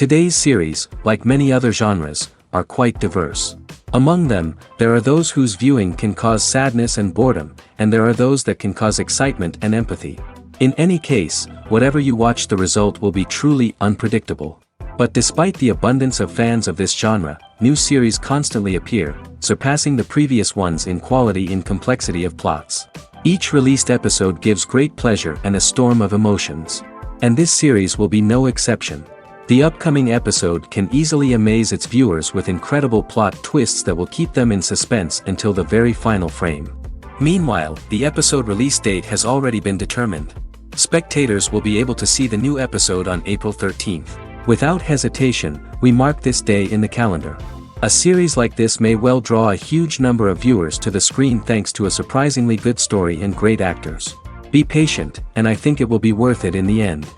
Today's series, like many other genres, are quite diverse. Among them, there are those whose viewing can cause sadness and boredom, and there are those that can cause excitement and empathy. In any case, whatever you watch, the result will be truly unpredictable. But despite the abundance of fans of this genre, new series constantly appear, surpassing the previous ones in quality and complexity of plots. Each released episode gives great pleasure and a storm of emotions. And this series will be no exception. The upcoming episode can easily amaze its viewers with incredible plot twists that will keep them in suspense until the very final frame. Meanwhile, the episode release date has already been determined. Spectators will be able to see the new episode on April 13th. Without hesitation, we mark this day in the calendar. A series like this may well draw a huge number of viewers to the screen thanks to a surprisingly good story and great actors. Be patient, and I think it will be worth it in the end.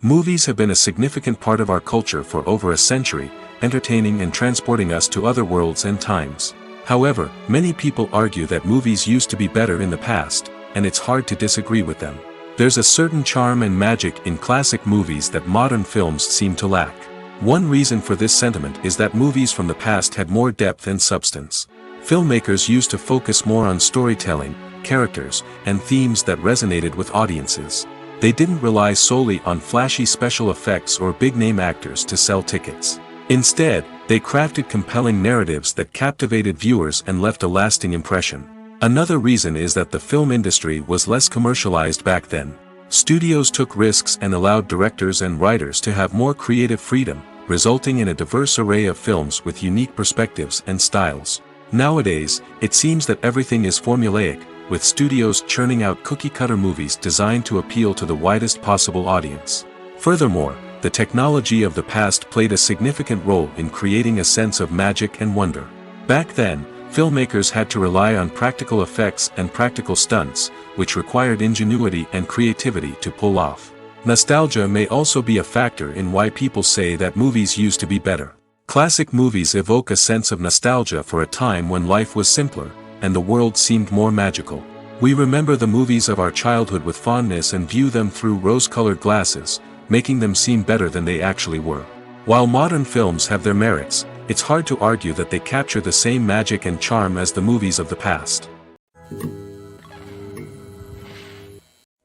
Movies have been a significant part of our culture for over a century, entertaining and transporting us to other worlds and times. However, many people argue that movies used to be better in the past, and it's hard to disagree with them. There's a certain charm and magic in classic movies that modern films seem to lack. One reason for this sentiment is that movies from the past had more depth and substance. Filmmakers used to focus more on storytelling, characters, and themes that resonated with audiences. They didn't rely solely on flashy special effects or big-name actors to sell tickets. Instead, they crafted compelling narratives that captivated viewers and left a lasting impression. Another reason is that the film industry was less commercialized back then. Studios took risks and allowed directors and writers to have more creative freedom, resulting in a diverse array of films with unique perspectives and styles. Nowadays, it seems that everything is formulaic, with studios churning out cookie-cutter movies designed to appeal to the widest possible audience. Furthermore, the technology of the past played a significant role in creating a sense of magic and wonder. Back then, filmmakers had to rely on practical effects and practical stunts, which required ingenuity and creativity to pull off. Nostalgia may also be a factor in why people say that movies used to be better. Classic movies evoke a sense of nostalgia for a time when life was simpler, and the world seemed more magical. We remember the movies of our childhood with fondness and view them through rose-colored glasses, making them seem better than they actually were. While modern films have their merits, it's hard to argue that they capture the same magic and charm as the movies of the past.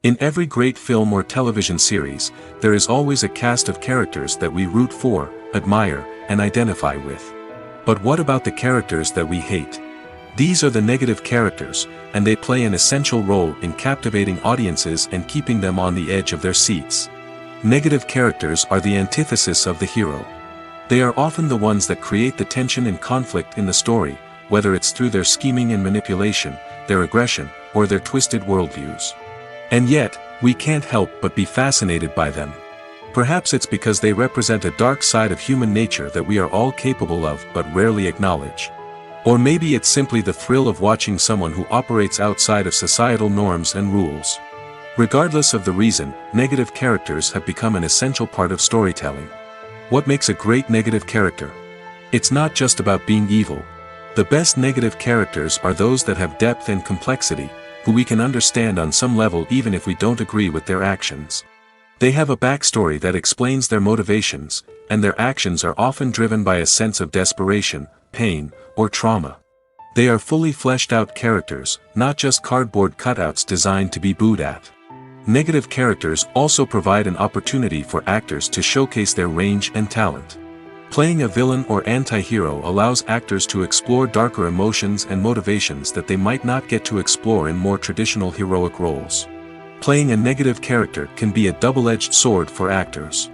In every great film or television series, there is always a cast of characters that we root for, admire, and identify with. But what about the characters that we hate? These are the negative characters, and they play an essential role in captivating audiences and keeping them on the edge of their seats. Negative characters are the antithesis of the hero. They are often the ones that create the tension and conflict in the story, whether it's through their scheming and manipulation, their aggression, or their twisted worldviews. And yet, we can't help but be fascinated by them. Perhaps it's because they represent a dark side of human nature that we are all capable of but rarely acknowledge. Or maybe it's simply the thrill of watching someone who operates outside of societal norms and rules. Regardless of the reason, negative characters have become an essential part of storytelling. What makes a great negative character? It's not just about being evil. The best negative characters are those that have depth and complexity, who we can understand on some level even if we don't agree with their actions. They have a backstory that explains their motivations, and their actions are often driven by a sense of desperation, pain, or trauma. They are fully fleshed out characters, not just cardboard cutouts designed to be booed at. Negative characters also provide an opportunity for actors to showcase their range and talent. Playing a villain or anti-hero allows actors to explore darker emotions and motivations that they might not get to explore in more traditional heroic roles. Playing a negative character can be a double-edged sword for actors.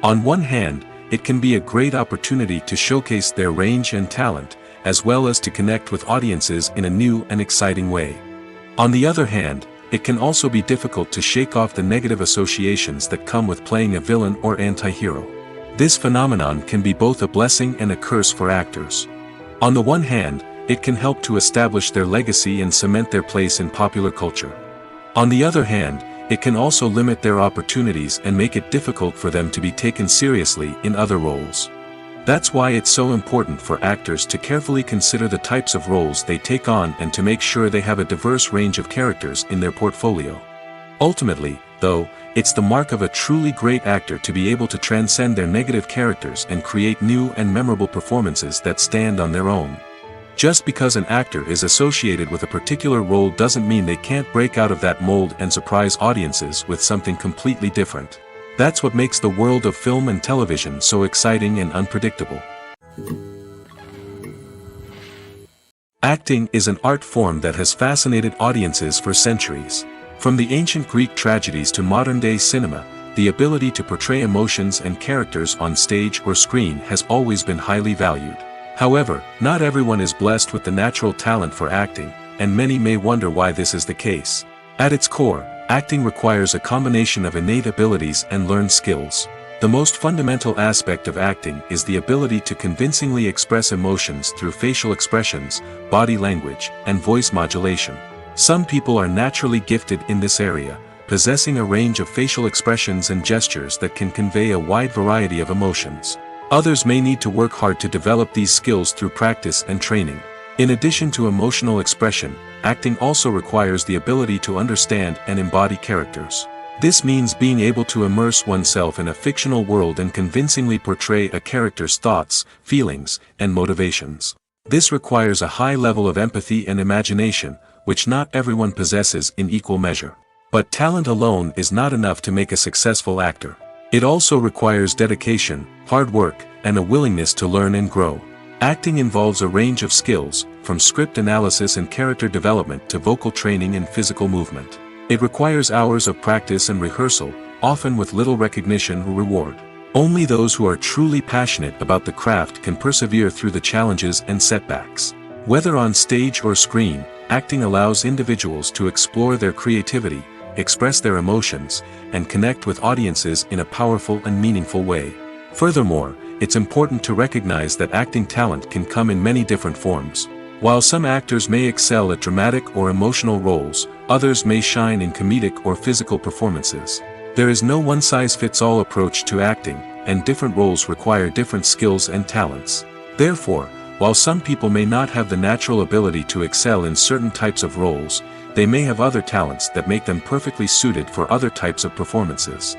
On one hand, it can be a great opportunity to showcase their range and talent, as well as to connect with audiences in a new and exciting way. On the other hand, it can also be difficult to shake off the negative associations that come with playing a villain or anti-hero. This phenomenon can be both a blessing and a curse for actors. On the one hand, it can help to establish their legacy and cement their place in popular culture. On the other hand, it can also limit their opportunities and make it difficult for them to be taken seriously in other roles. That's why it's so important for actors to carefully consider the types of roles they take on and to make sure they have a diverse range of characters in their portfolio. Ultimately, though, it's the mark of a truly great actor to be able to transcend their negative characters and create new and memorable performances that stand on their own. Just because an actor is associated with a particular role doesn't mean they can't break out of that mold and surprise audiences with something completely different. That's what makes the world of film and television so exciting and unpredictable. Acting is an art form that has fascinated audiences for centuries. From the ancient Greek tragedies to modern-day cinema, the ability to portray emotions and characters on stage or screen has always been highly valued. However, not everyone is blessed with the natural talent for acting, and many may wonder why this is the case. At its core, acting requires a combination of innate abilities and learned skills. The most fundamental aspect of acting is the ability to convincingly express emotions through facial expressions, body language, and voice modulation. Some people are naturally gifted in this area, possessing a range of facial expressions and gestures that can convey a wide variety of emotions. Others may need to work hard to develop these skills through practice and training. In addition to emotional expression, acting also requires the ability to understand and embody characters. This means being able to immerse oneself in a fictional world and convincingly portray a character's thoughts, feelings, and motivations. This requires a high level of empathy and imagination, which not everyone possesses in equal measure. But talent alone is not enough to make a successful actor. It also requires dedication, hard work, and a willingness to learn and grow. Acting involves a range of skills, from script analysis and character development to vocal training and physical movement. It requires hours of practice and rehearsal, often with little recognition or reward. Only those who are truly passionate about the craft can persevere through the challenges and setbacks. Whether on stage or screen, acting allows individuals to explore their creativity, express their emotions, and connect with audiences in a powerful and meaningful way. Furthermore, it's important to recognize that acting talent can come in many different forms. While some actors may excel at dramatic or emotional roles, others may shine in comedic or physical performances. There is no one-size-fits-all approach to acting, and different roles require different skills and talents. Therefore, while some people may not have the natural ability to excel in certain types of roles, they may have other talents that make them perfectly suited for other types of performances.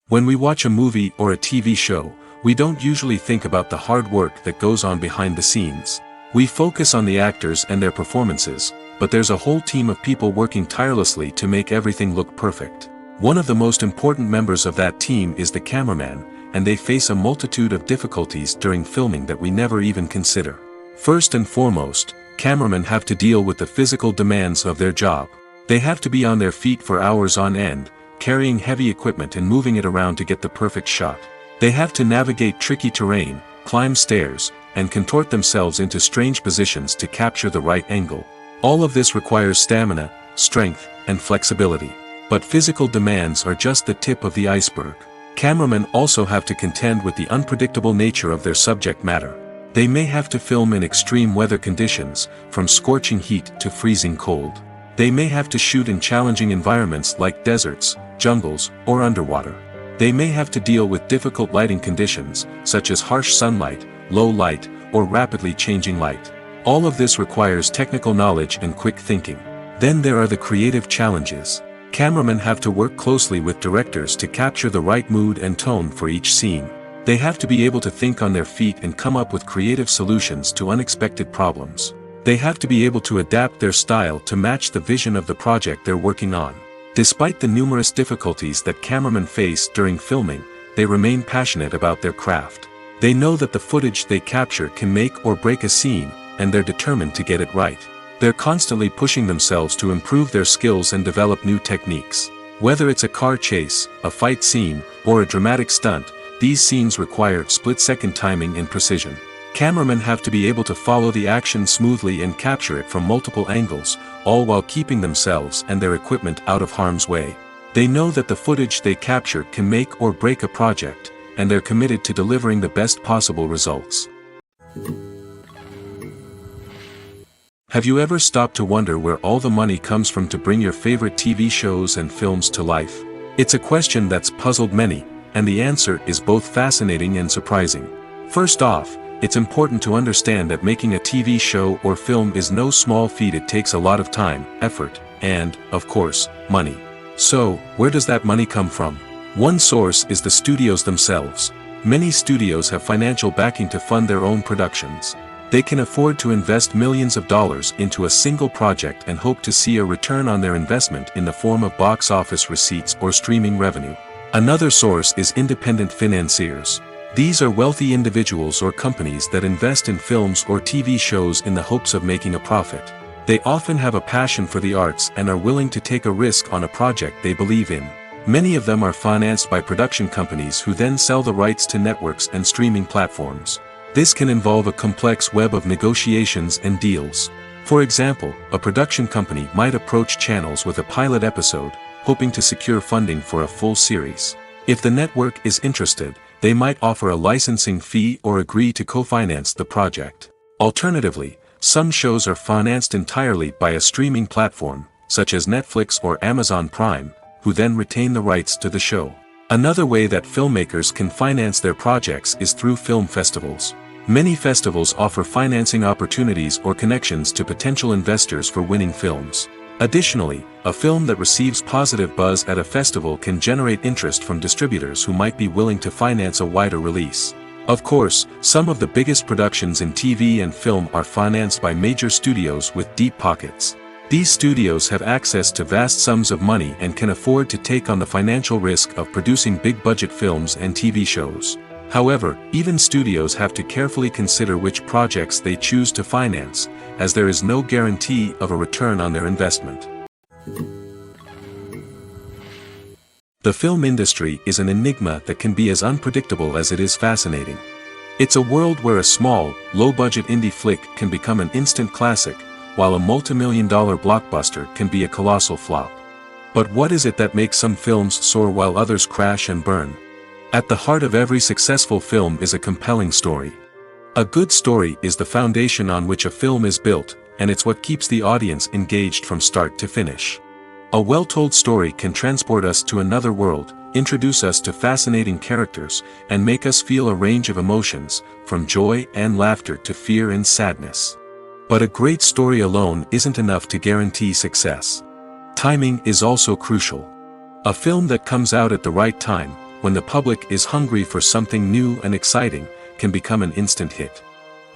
When we watch a movie or a TV show, we don't usually think about the hard work that goes on behind the scenes. We focus on the actors and their performances, but there's a whole team of people working tirelessly to make everything look perfect. One of the most important members of that team is the cameraman, and they face a multitude of difficulties during filming that we never even consider. First and foremost, cameramen have to deal with the physical demands of their job. They have to be on their feet for hours on end, carrying heavy equipment and moving it around to get the perfect shot. They have to navigate tricky terrain, climb stairs, and contort themselves into strange positions to capture the right angle. All of this requires stamina, strength, and flexibility. But physical demands are just the tip of the iceberg. Cameramen also have to contend with the unpredictable nature of their subject matter. They may have to film in extreme weather conditions, from scorching heat to freezing cold. They may have to shoot in challenging environments like deserts, jungles, or underwater. They may have to deal with difficult lighting conditions, such as harsh sunlight, low light, or rapidly changing light. All of this requires technical knowledge and quick thinking. Then there are the creative challenges. Cameramen have to work closely with directors to capture the right mood and tone for each scene. They have to be able to think on their feet and come up with creative solutions to unexpected problems. They have to be able to adapt their style to match the vision of the project they're working on. Despite the numerous difficulties that cameramen face during filming, they remain passionate about their craft. They know that the footage they capture can make or break a scene, and they're determined to get it right. They're constantly pushing themselves to improve their skills and develop new techniques. Whether it's a car chase, a fight scene, or a dramatic stunt, these scenes require split-second timing and precision. Cameramen have to be able to follow the action smoothly and capture it from multiple angles, all while keeping themselves and their equipment out of harm's way. They know that the footage they capture can make or break a project, and they're committed to delivering the best possible results. Have you ever stopped to wonder where all the money comes from to bring your favorite TV shows and films to life? It's a question that's puzzled many, and the answer is both fascinating and surprising. First off, it's important to understand that making a TV show or film is no small feat. It takes a lot of time, effort, and, of course, money. So, where does that money come from? One source is the studios themselves. Many studios have financial backing to fund their own productions. They can afford to invest millions of dollars into a single project and hope to see a return on their investment in the form of box office receipts or streaming revenue. Another source is independent financiers. These are wealthy individuals or companies that invest in films or TV shows in the hopes of making a profit. They often have a passion for the arts and are willing to take a risk on a project they believe in. Many of them are financed by production companies who then sell the rights to networks and streaming platforms. This can involve a complex web of negotiations and deals. For example, a production company might approach channels with a pilot episode, hoping to secure funding for a full series. If the network is interested, they might offer a licensing fee or agree to co-finance the project. Alternatively, some shows are financed entirely by a streaming platform, such as Netflix or Amazon Prime, who then retain the rights to the show. Another way that filmmakers can finance their projects is through film festivals. Many festivals offer financing opportunities or connections to potential investors for winning films. Additionally, a film that receives positive buzz at a festival can generate interest from distributors who might be willing to finance a wider release. Of course, some of the biggest productions in TV and film are financed by major studios with deep pockets. These studios have access to vast sums of money and can afford to take on the financial risk of producing big-budget films and TV shows. However, even studios have to carefully consider which projects they choose to finance, as there is no guarantee of a return on their investment. The film industry is an enigma that can be as unpredictable as it is fascinating. It's a world where a small, low-budget indie flick can become an instant classic, while a multi-million-dollar blockbuster can be a colossal flop. But what is it that makes some films soar while others crash and burn? At the heart of every successful film is a compelling story. A good story is the foundation on which a film is built, and it's what keeps the audience engaged from start to finish. A well-told story can transport us to another world, introduce us to fascinating characters, and make us feel a range of emotions, from joy and laughter to fear and sadness. But a great story alone isn't enough to guarantee success. Timing is also crucial. A film that comes out at the right time, when the public is hungry for something new and exciting, can become an instant hit.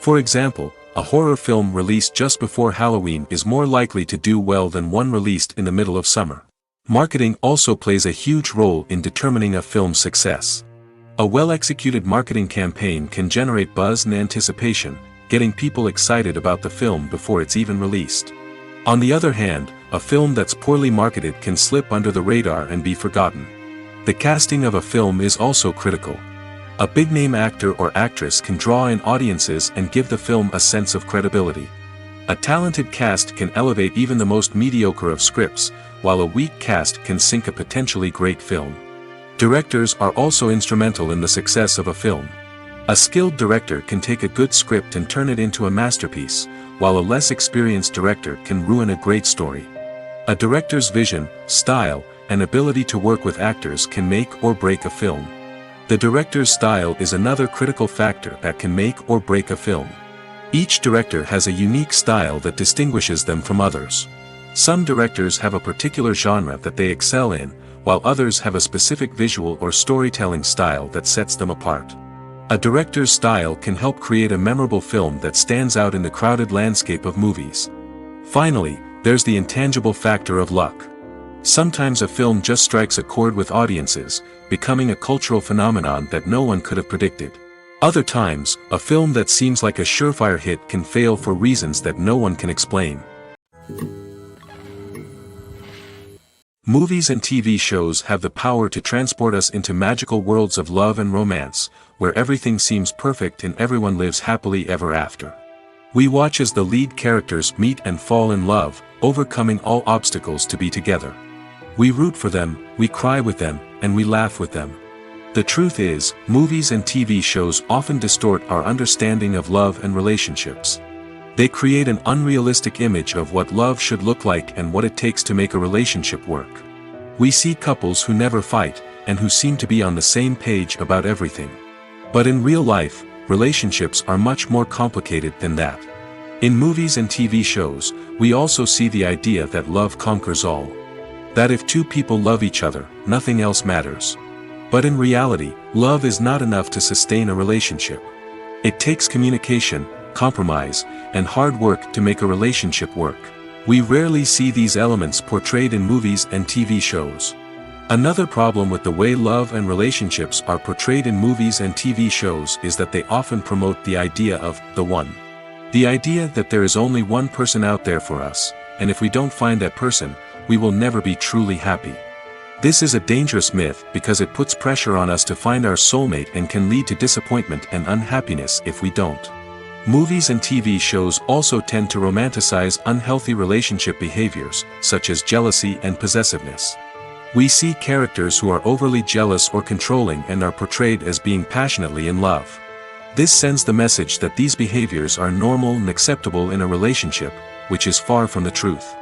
For example, a horror film released just before Halloween is more likely to do well than one released in the middle of summer. Marketing also plays a huge role in determining a film's success. A well-executed marketing campaign can generate buzz and anticipation, getting people excited about the film before it's even released. On the other hand, a film that's poorly marketed can slip under the radar and be forgotten. The casting of a film is also critical. A big-name actor or actress can draw in audiences and give the film a sense of credibility. A talented cast can elevate even the most mediocre of scripts, while a weak cast can sink a potentially great film. Directors are also instrumental in the success of a film. A skilled director can take a good script and turn it into a masterpiece, while a less experienced director can ruin a great story. A director's vision, style, and ability to work with actors can make or break a film. The director's style is another critical factor that can make or break a film. Each director has a unique style that distinguishes them from others. Some directors have a particular genre that they excel in, while others have a specific visual or storytelling style that sets them apart. A director's style can help create a memorable film that stands out in the crowded landscape of movies. Finally, there's the intangible factor of luck. Sometimes a film just strikes a chord with audiences, becoming a cultural phenomenon that no one could have predicted. Other times, a film that seems like a surefire hit can fail for reasons that no one can explain. Movies and TV shows have the power to transport us into magical worlds of love and romance, where everything seems perfect and everyone lives happily ever after. We watch as the lead characters meet and fall in love, overcoming all obstacles to be together. We root for them, we cry with them, and we laugh with them. The truth is, movies and TV shows often distort our understanding of love and relationships. They create an unrealistic image of what love should look like and what it takes to make a relationship work. We see couples who never fight, and who seem to be on the same page about everything. But in real life, relationships are much more complicated than that. In movies and TV shows, we also see the idea that love conquers all. That if two people love each other, nothing else matters. But in reality, love is not enough to sustain a relationship. It takes communication, compromise, and hard work to make a relationship work. We rarely see these elements portrayed in movies and TV shows. Another problem with the way love and relationships are portrayed in movies and TV shows is that they often promote the idea of the one. The idea that there is only one person out there for us, and if we don't find that person, we will never be truly happy. This is a dangerous myth because it puts pressure on us to find our soulmate and can lead to disappointment and unhappiness if we don't. Movies and TV shows also tend to romanticize unhealthy relationship behaviors, such as jealousy and possessiveness. We see characters who are overly jealous or controlling and are portrayed as being passionately in love. This sends the message that these behaviors are normal and acceptable in a relationship, which is far from the truth.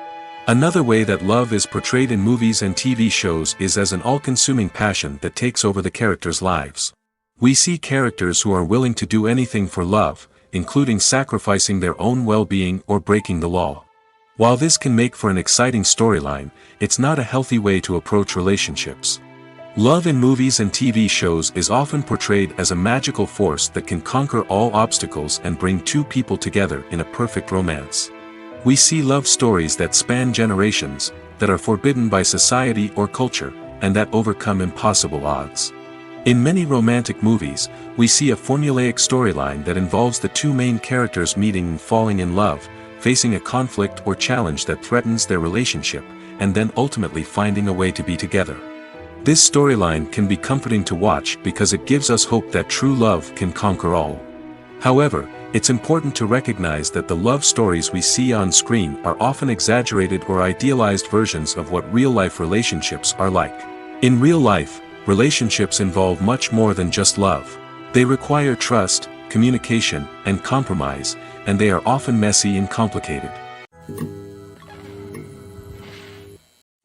Another way that love is portrayed in movies and TV shows is as an all-consuming passion that takes over the characters' lives. We see characters who are willing to do anything for love, including sacrificing their own well-being or breaking the law. While this can make for an exciting storyline, it's not a healthy way to approach relationships. Love in movies and TV shows is often portrayed as a magical force that can conquer all obstacles and bring two people together in a perfect romance. We see love stories that span generations, that are forbidden by society or culture, and that overcome impossible odds. In many romantic movies, we see a formulaic storyline that involves the two main characters meeting and falling in love, facing a conflict or challenge that threatens their relationship, and then ultimately finding a way to be together. This storyline can be comforting to watch because it gives us hope that true love can conquer all. However, it's important to recognize that the love stories we see on screen are often exaggerated or idealized versions of what real-life relationships are like. In real life, relationships involve much more than just love. They require trust, communication, and compromise, and they are often messy and complicated.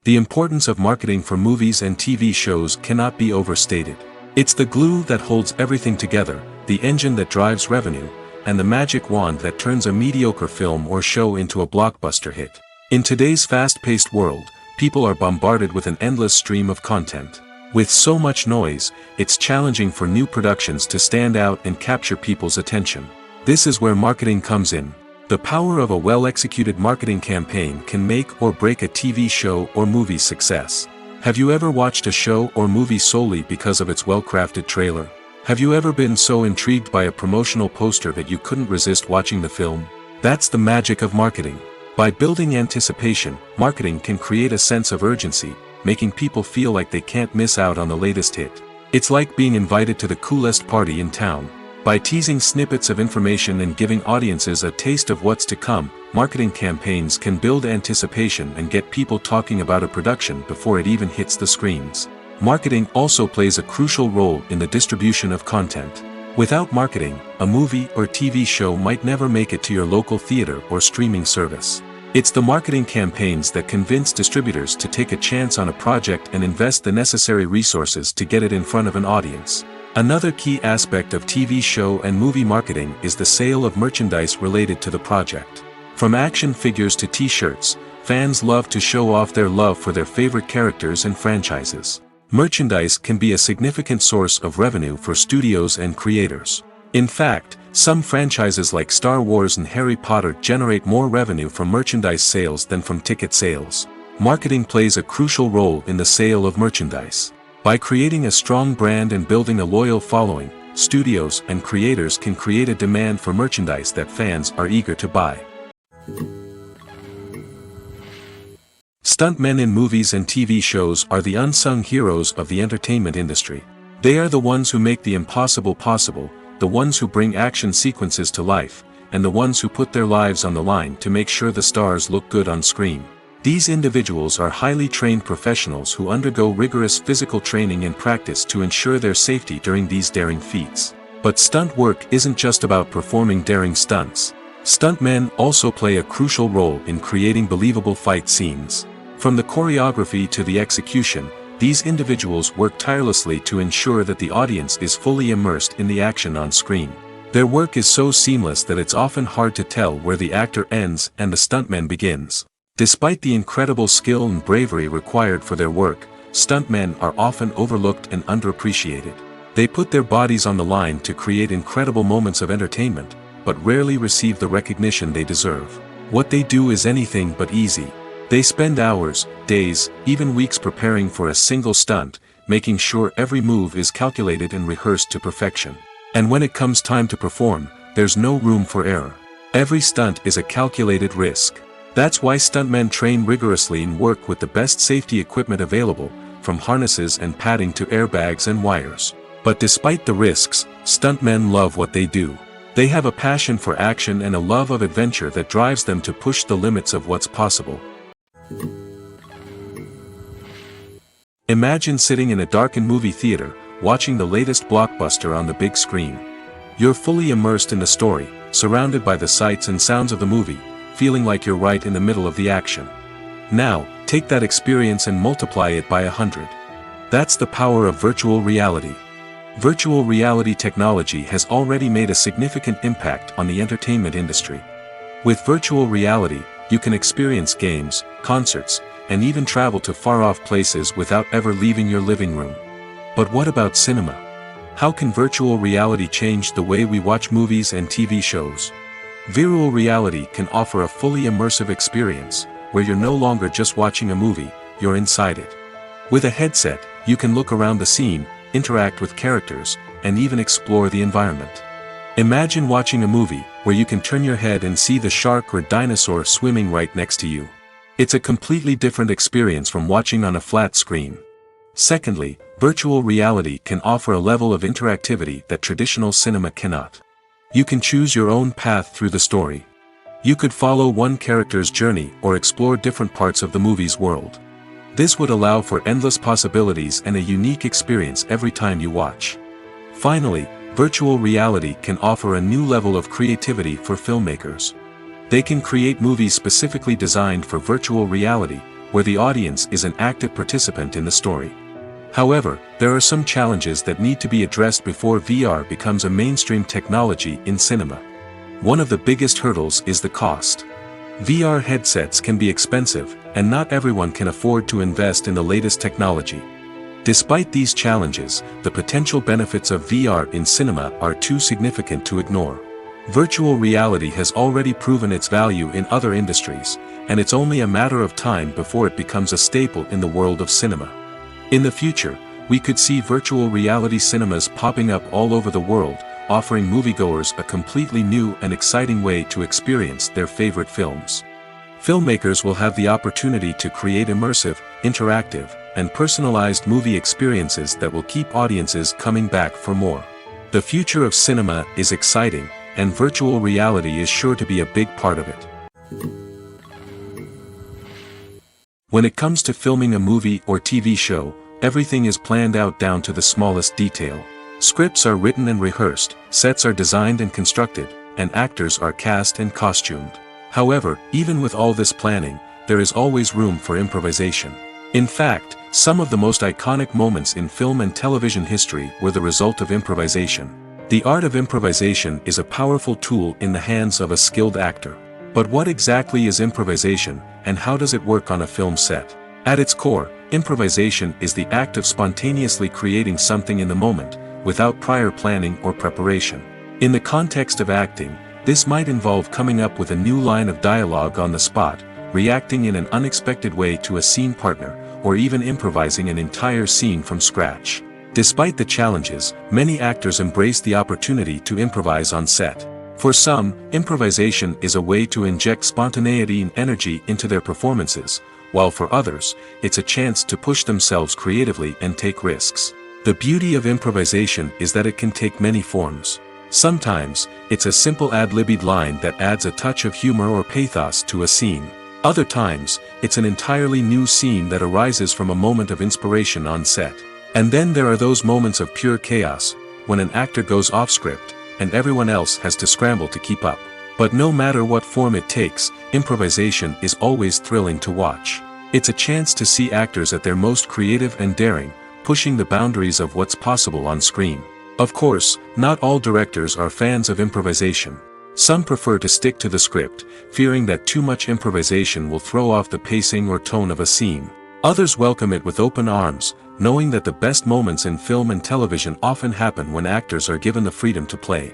The importance of marketing for movies and TV shows cannot be overstated. It's the glue that holds everything together, the engine that drives revenue, and the magic wand that turns a mediocre film or show into a blockbuster hit. In today's fast-paced world, people are bombarded with an endless stream of content. With so much noise, it's challenging for new productions to stand out and capture people's attention. This is where marketing comes in. The power of a well-executed marketing campaign can make or break a TV show or movie's success. Have you ever watched a show or movie solely because of its well-crafted trailer? Have you ever been so intrigued by a promotional poster that you couldn't resist watching the film? That's the magic of marketing. By building anticipation, marketing can create a sense of urgency, making people feel like they can't miss out on the latest hit. It's like being invited to the coolest party in town. By teasing snippets of information and giving audiences a taste of what's to come, marketing campaigns can build anticipation and get people talking about a production before it even hits the screens. Marketing also plays a crucial role in the distribution of content. Without marketing, a movie or TV show might never make it to your local theater or streaming service. It's the marketing campaigns that convince distributors to take a chance on a project and invest the necessary resources to get it in front of an audience. Another key aspect of TV show and movie marketing is the sale of merchandise related to the project. From action figures to t-shirts, fans love to show off their love for their favorite characters and franchises. Merchandise can be a significant source of revenue for studios and creators. In fact, some franchises like Star Wars and Harry Potter generate more revenue from merchandise sales than from ticket sales. Marketing plays a crucial role in the sale of merchandise. By creating a strong brand and building a loyal following, studios and creators can create a demand for merchandise that fans are eager to buy. Stuntmen in movies and TV shows are the unsung heroes of the entertainment industry. They are the ones who make the impossible possible, the ones who bring action sequences to life, and the ones who put their lives on the line to make sure the stars look good on screen. These individuals are highly trained professionals who undergo rigorous physical training and practice to ensure their safety during these daring feats. But stunt work isn't just about performing daring stunts. Stuntmen also play a crucial role in creating believable fight scenes. From the choreography to the execution, these individuals work tirelessly to ensure that the audience is fully immersed in the action on screen. Their work is so seamless that it's often hard to tell where the actor ends and the stuntman begins. Despite the incredible skill and bravery required for their work, stuntmen are often overlooked and underappreciated. They put their bodies on the line to create incredible moments of entertainment, but rarely receive the recognition they deserve. What they do is anything but easy. They spend hours, days, even weeks preparing for a single stunt, making sure every move is calculated and rehearsed to perfection. And when it comes time to perform, there's no room for error. Every stunt is a calculated risk. That's why stuntmen train rigorously and work with the best safety equipment available, from harnesses and padding to airbags and wires. But despite the risks, stuntmen love what they do. They have a passion for action and a love of adventure that drives them to push the limits of what's possible. Imagine sitting in a darkened movie theater, watching the latest blockbuster on the big screen. You're fully immersed in the story, surrounded by the sights and sounds of the movie, feeling like you're right in the middle of the action. Now, take that experience and multiply it by 100. That's the power of virtual reality. Virtual reality technology has already made a significant impact on the entertainment industry. With virtual reality, you can experience games, concerts, and even travel to far-off places without ever leaving your living room. But what about cinema? How can virtual reality change the way we watch movies and TV shows? Virtual reality can offer a fully immersive experience, where you're no longer just watching a movie, you're inside it. With a headset, you can look around the scene, interact with characters, and even explore the environment. Imagine watching a movie, where you can turn your head and see the shark or dinosaur swimming right next to you. It's a completely different experience from watching on a flat screen. Secondly, virtual reality can offer a level of interactivity that traditional cinema cannot. You can choose your own path through the story. You could follow one character's journey or explore different parts of the movie's world. This would allow for endless possibilities and a unique experience every time you watch. Finally, virtual reality can offer a new level of creativity for filmmakers. They can create movies specifically designed for virtual reality, where the audience is an active participant in the story. However, there are some challenges that need to be addressed before VR becomes a mainstream technology in cinema. One of the biggest hurdles is the cost. VR headsets can be expensive, and not everyone can afford to invest in the latest technology. Despite these challenges, the potential benefits of VR in cinema are too significant to ignore. Virtual reality has already proven its value in other industries, and it's only a matter of time before it becomes a staple in the world of cinema. In the future, we could see virtual reality cinemas popping up all over the world, offering moviegoers a completely new and exciting way to experience their favorite films. Filmmakers will have the opportunity to create immersive, interactive, and personalized movie experiences that will keep audiences coming back for more. The future of cinema is exciting, and virtual reality is sure to be a big part of it. When it comes to filming a movie or TV show, everything is planned out down to the smallest detail. Scripts are written and rehearsed, sets are designed and constructed, and actors are cast and costumed. However, even with all this planning, there is always room for improvisation. In fact, some of the most iconic moments in film and television history were the result of improvisation. The art of improvisation is a powerful tool in the hands of a skilled actor. But what exactly is improvisation, and how does it work on a film set? At its core, improvisation is the act of spontaneously creating something in the moment, without prior planning or preparation. In the context of acting, this might involve coming up with a new line of dialogue on the spot, reacting in an unexpected way to a scene partner, or even improvising an entire scene from scratch. Despite the challenges, many actors embrace the opportunity to improvise on set. For some, improvisation is a way to inject spontaneity and energy into their performances, while for others, it's a chance to push themselves creatively and take risks. The beauty of improvisation is that it can take many forms. Sometimes, it's a simple ad-libbed line that adds a touch of humor or pathos to a scene. Other times, it's an entirely new scene that arises from a moment of inspiration on set. And then there are those moments of pure chaos, when an actor goes off script, and everyone else has to scramble to keep up. But no matter what form it takes, improvisation is always thrilling to watch. It's a chance to see actors at their most creative and daring, pushing the boundaries of what's possible on screen. Of course, not all directors are fans of improvisation. Some prefer to stick to the script, fearing that too much improvisation will throw off the pacing or tone of a scene. Others welcome it with open arms, knowing that the best moments in film and television often happen when actors are given the freedom to play.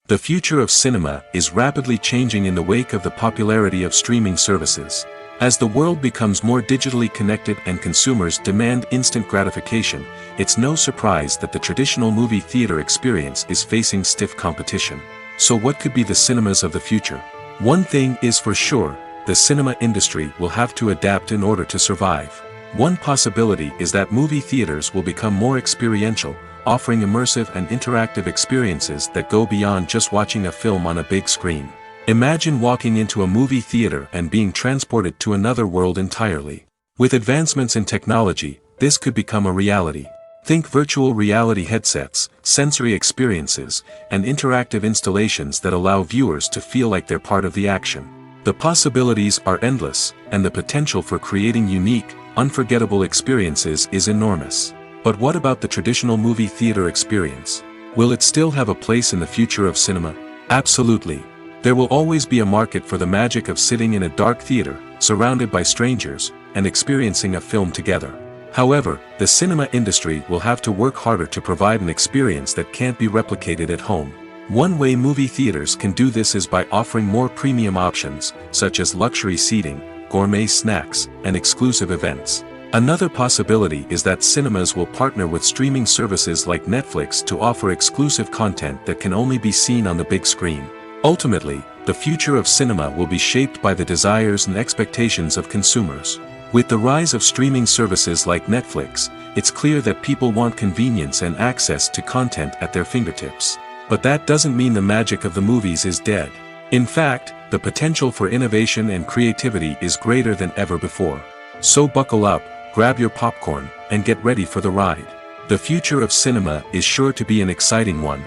The future of cinema is rapidly changing in the wake of the popularity of streaming services. As the world becomes more digitally connected and consumers demand instant gratification, it's no surprise that the traditional movie theater experience is facing stiff competition. So what could be the cinemas of the future? One thing is for sure, the cinema industry will have to adapt in order to survive. One possibility is that movie theaters will become more experiential, offering immersive and interactive experiences that go beyond just watching a film on a big screen. Imagine walking into a movie theater and being transported to another world entirely. With advancements in technology, this could become a reality. Think virtual reality headsets, sensory experiences, and interactive installations that allow viewers to feel like they're part of the action. The possibilities are endless, and the potential for creating unique, unforgettable experiences is enormous. But what about the traditional movie theater experience? Will it still have a place in the future of cinema? Absolutely. There will always be a market for the magic of sitting in a dark theater, surrounded by strangers, and experiencing a film together. However, the cinema industry will have to work harder to provide an experience that can't be replicated at home. One way movie theaters can do this is by offering more premium options, such as luxury seating, gourmet snacks, and exclusive events. Another possibility is that cinemas will partner with streaming services like Netflix to offer exclusive content that can only be seen on the big screen. Ultimately, the future of cinema will be shaped by the desires and expectations of consumers. With the rise of streaming services like Netflix, it's clear that people want convenience and access to content at their fingertips. But that doesn't mean the magic of the movies is dead. In fact, the potential for innovation and creativity is greater than ever before. So buckle up, grab your popcorn, and get ready for the ride. The future of cinema is sure to be an exciting one.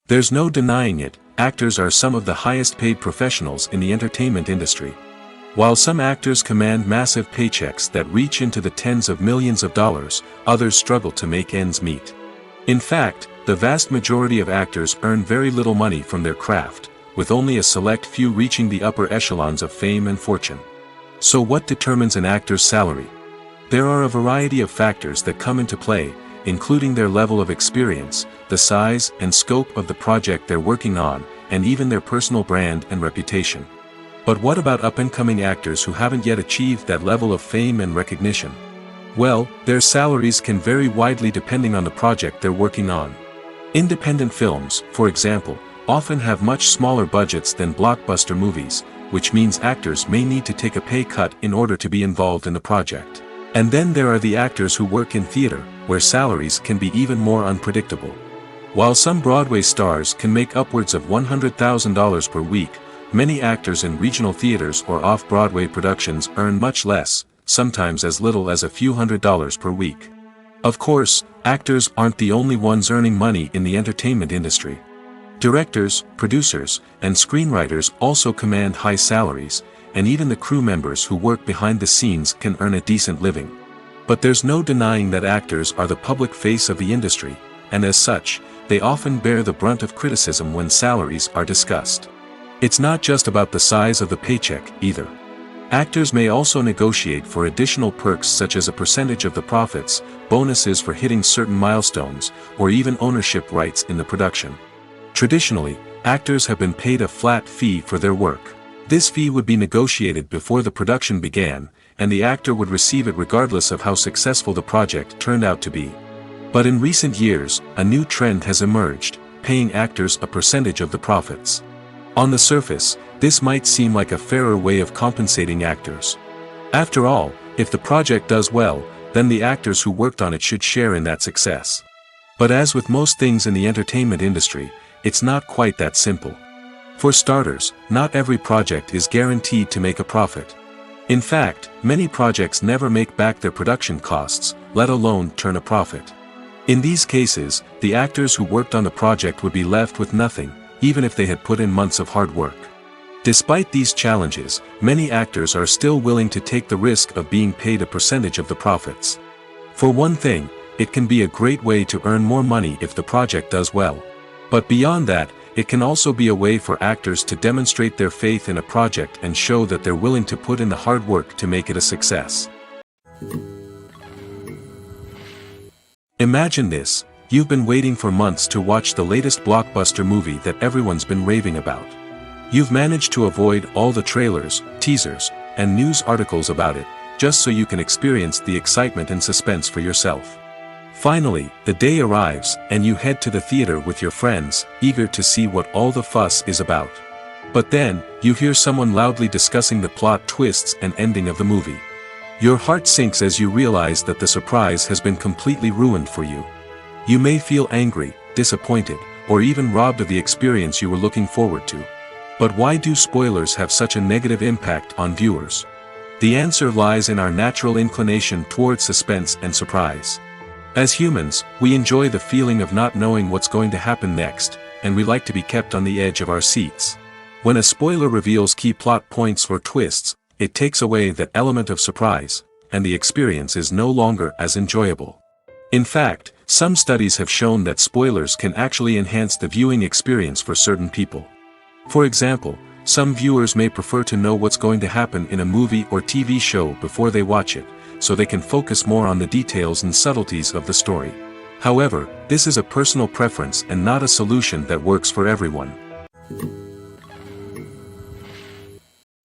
There's no denying it, actors are some of the highest paid professionals in the entertainment industry. While some actors command massive paychecks that reach into the tens of millions of dollars, others struggle to make ends meet. In fact, the vast majority of actors earn very little money from their craft, with only a select few reaching the upper echelons of fame and fortune. So what determines an actor's salary? There are a variety of factors that come into play, including their level of experience, the size and scope of the project they're working on, and even their personal brand and reputation. But what about up-and-coming actors who haven't yet achieved that level of fame and recognition? Well, their salaries can vary widely depending on the project they're working on. Independent films, for example, often have much smaller budgets than blockbuster movies, which means actors may need to take a pay cut in order to be involved in the project. And then there are the actors who work in theater, where salaries can be even more unpredictable. While some Broadway stars can make upwards of $100,000 per week, many actors in regional theaters or off-Broadway productions earn much less, sometimes as little as a few $100s per week. Of course, actors aren't the only ones earning money in the entertainment industry. Directors, producers, and screenwriters also command high salaries, and even the crew members who work behind the scenes can earn a decent living. But there's no denying that actors are the public face of the industry, and as such, they often bear the brunt of criticism when salaries are discussed. It's not just about the size of the paycheck, either. Actors may also negotiate for additional perks such as a percentage of the profits, bonuses for hitting certain milestones, or even ownership rights in the production. Traditionally, actors have been paid a flat fee for their work. This fee would be negotiated before the production began, and the actor would receive it regardless of how successful the project turned out to be. But in recent years, a new trend has emerged, paying actors a percentage of the profits. On the surface, this might seem like a fairer way of compensating actors. After all, if the project does well, then the actors who worked on it should share in that success. But as with most things in the entertainment industry, it's not quite that simple. For starters, not every project is guaranteed to make a profit. In fact, many projects never make back their production costs, let alone turn a profit. In these cases, the actors who worked on the project would be left with nothing, even if they had put in months of hard work. Despite these challenges, many actors are still willing to take the risk of being paid a percentage of the profits. For one thing, it can be a great way to earn more money if the project does well. But beyond that, it can also be a way for actors to demonstrate their faith in a project and show that they're willing to put in the hard work to make it a success. Imagine this: you've been waiting for months to watch the latest blockbuster movie that everyone's been raving about. You've managed to avoid all the trailers, teasers, and news articles about it, just so you can experience the excitement and suspense for yourself. Finally, the day arrives, and you head to the theater with your friends, eager to see what all the fuss is about. But then, you hear someone loudly discussing the plot twists and ending of the movie. Your heart sinks as you realize that the surprise has been completely ruined for you. You may feel angry, disappointed, or even robbed of the experience you were looking forward to. But why do spoilers have such a negative impact on viewers? The answer lies in our natural inclination toward suspense and surprise. As humans, we enjoy the feeling of not knowing what's going to happen next, and we like to be kept on the edge of our seats. When a spoiler reveals key plot points or twists, it takes away that element of surprise, and the experience is no longer as enjoyable. In fact, some studies have shown that spoilers can actually enhance the viewing experience for certain people. For example, some viewers may prefer to know what's going to happen in a movie or TV show before they watch it, so they can focus more on the details and subtleties of the story. However, this is a personal preference and not a solution that works for everyone.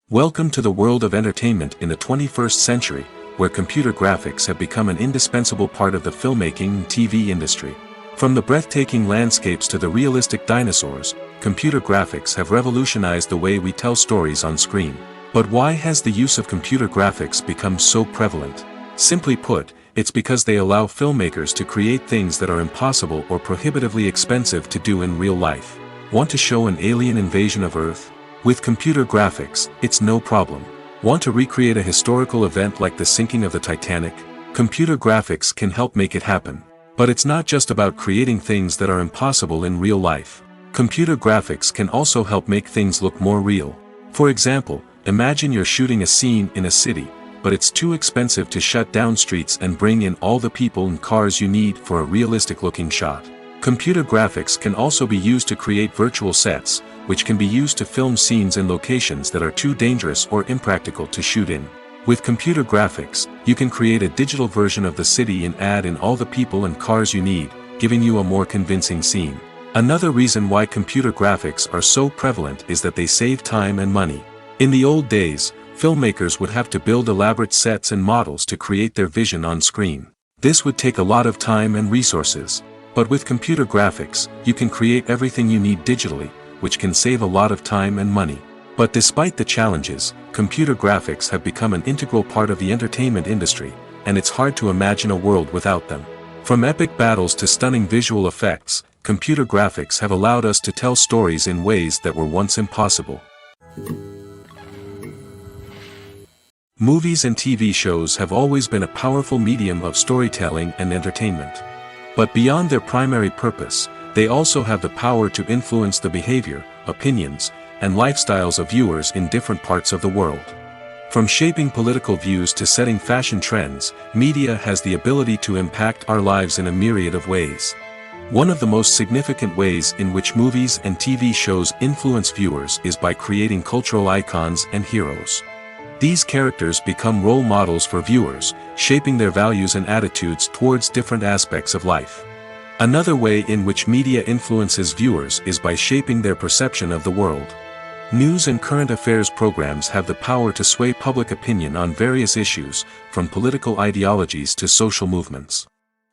Welcome to the world of entertainment in the 21st century, where computer graphics have become an indispensable part of the filmmaking and TV industry. From the breathtaking landscapes to the realistic dinosaurs, computer graphics have revolutionized the way we tell stories on screen. But why has the use of computer graphics become so prevalent? Simply put, it's because they allow filmmakers to create things that are impossible or prohibitively expensive to do in real life. Want to show an alien invasion of Earth? With computer graphics, it's no problem. Want to recreate a historical event like the sinking of the Titanic? Computer graphics can help make it happen. But it's not just about creating things that are impossible in real life. Computer graphics can also help make things look more real. For example, imagine you're shooting a scene in a city, but it's too expensive to shut down streets and bring in all the people and cars you need for a realistic-looking shot. Computer graphics can also be used to create virtual sets, which can be used to film scenes in locations that are too dangerous or impractical to shoot in. With computer graphics, you can create a digital version of the city and add in all the people and cars you need, giving you a more convincing scene. Another reason why computer graphics are so prevalent is that they save time and money. In the old days, filmmakers would have to build elaborate sets and models to create their vision on screen. This would take a lot of time and resources. But with computer graphics, you can create everything you need digitally, which can save a lot of time and money. But despite the challenges, computer graphics have become an integral part of the entertainment industry, and it's hard to imagine a world without them. From epic battles to stunning visual effects, computer graphics have allowed us to tell stories in ways that were once impossible. Movies and TV shows have always been a powerful medium of storytelling and entertainment. But beyond their primary purpose, they also have the power to influence the behavior, opinions, and lifestyles of viewers in different parts of the world. From shaping political views to setting fashion trends, media has the ability to impact our lives in a myriad of ways. One of the most significant ways in which movies and TV shows influence viewers is by creating cultural icons and heroes. These characters become role models for viewers, shaping their values and attitudes towards different aspects of life. Another way in which media influences viewers is by shaping their perception of the world. News and current affairs programs have the power to sway public opinion on various issues, from political ideologies to social movements.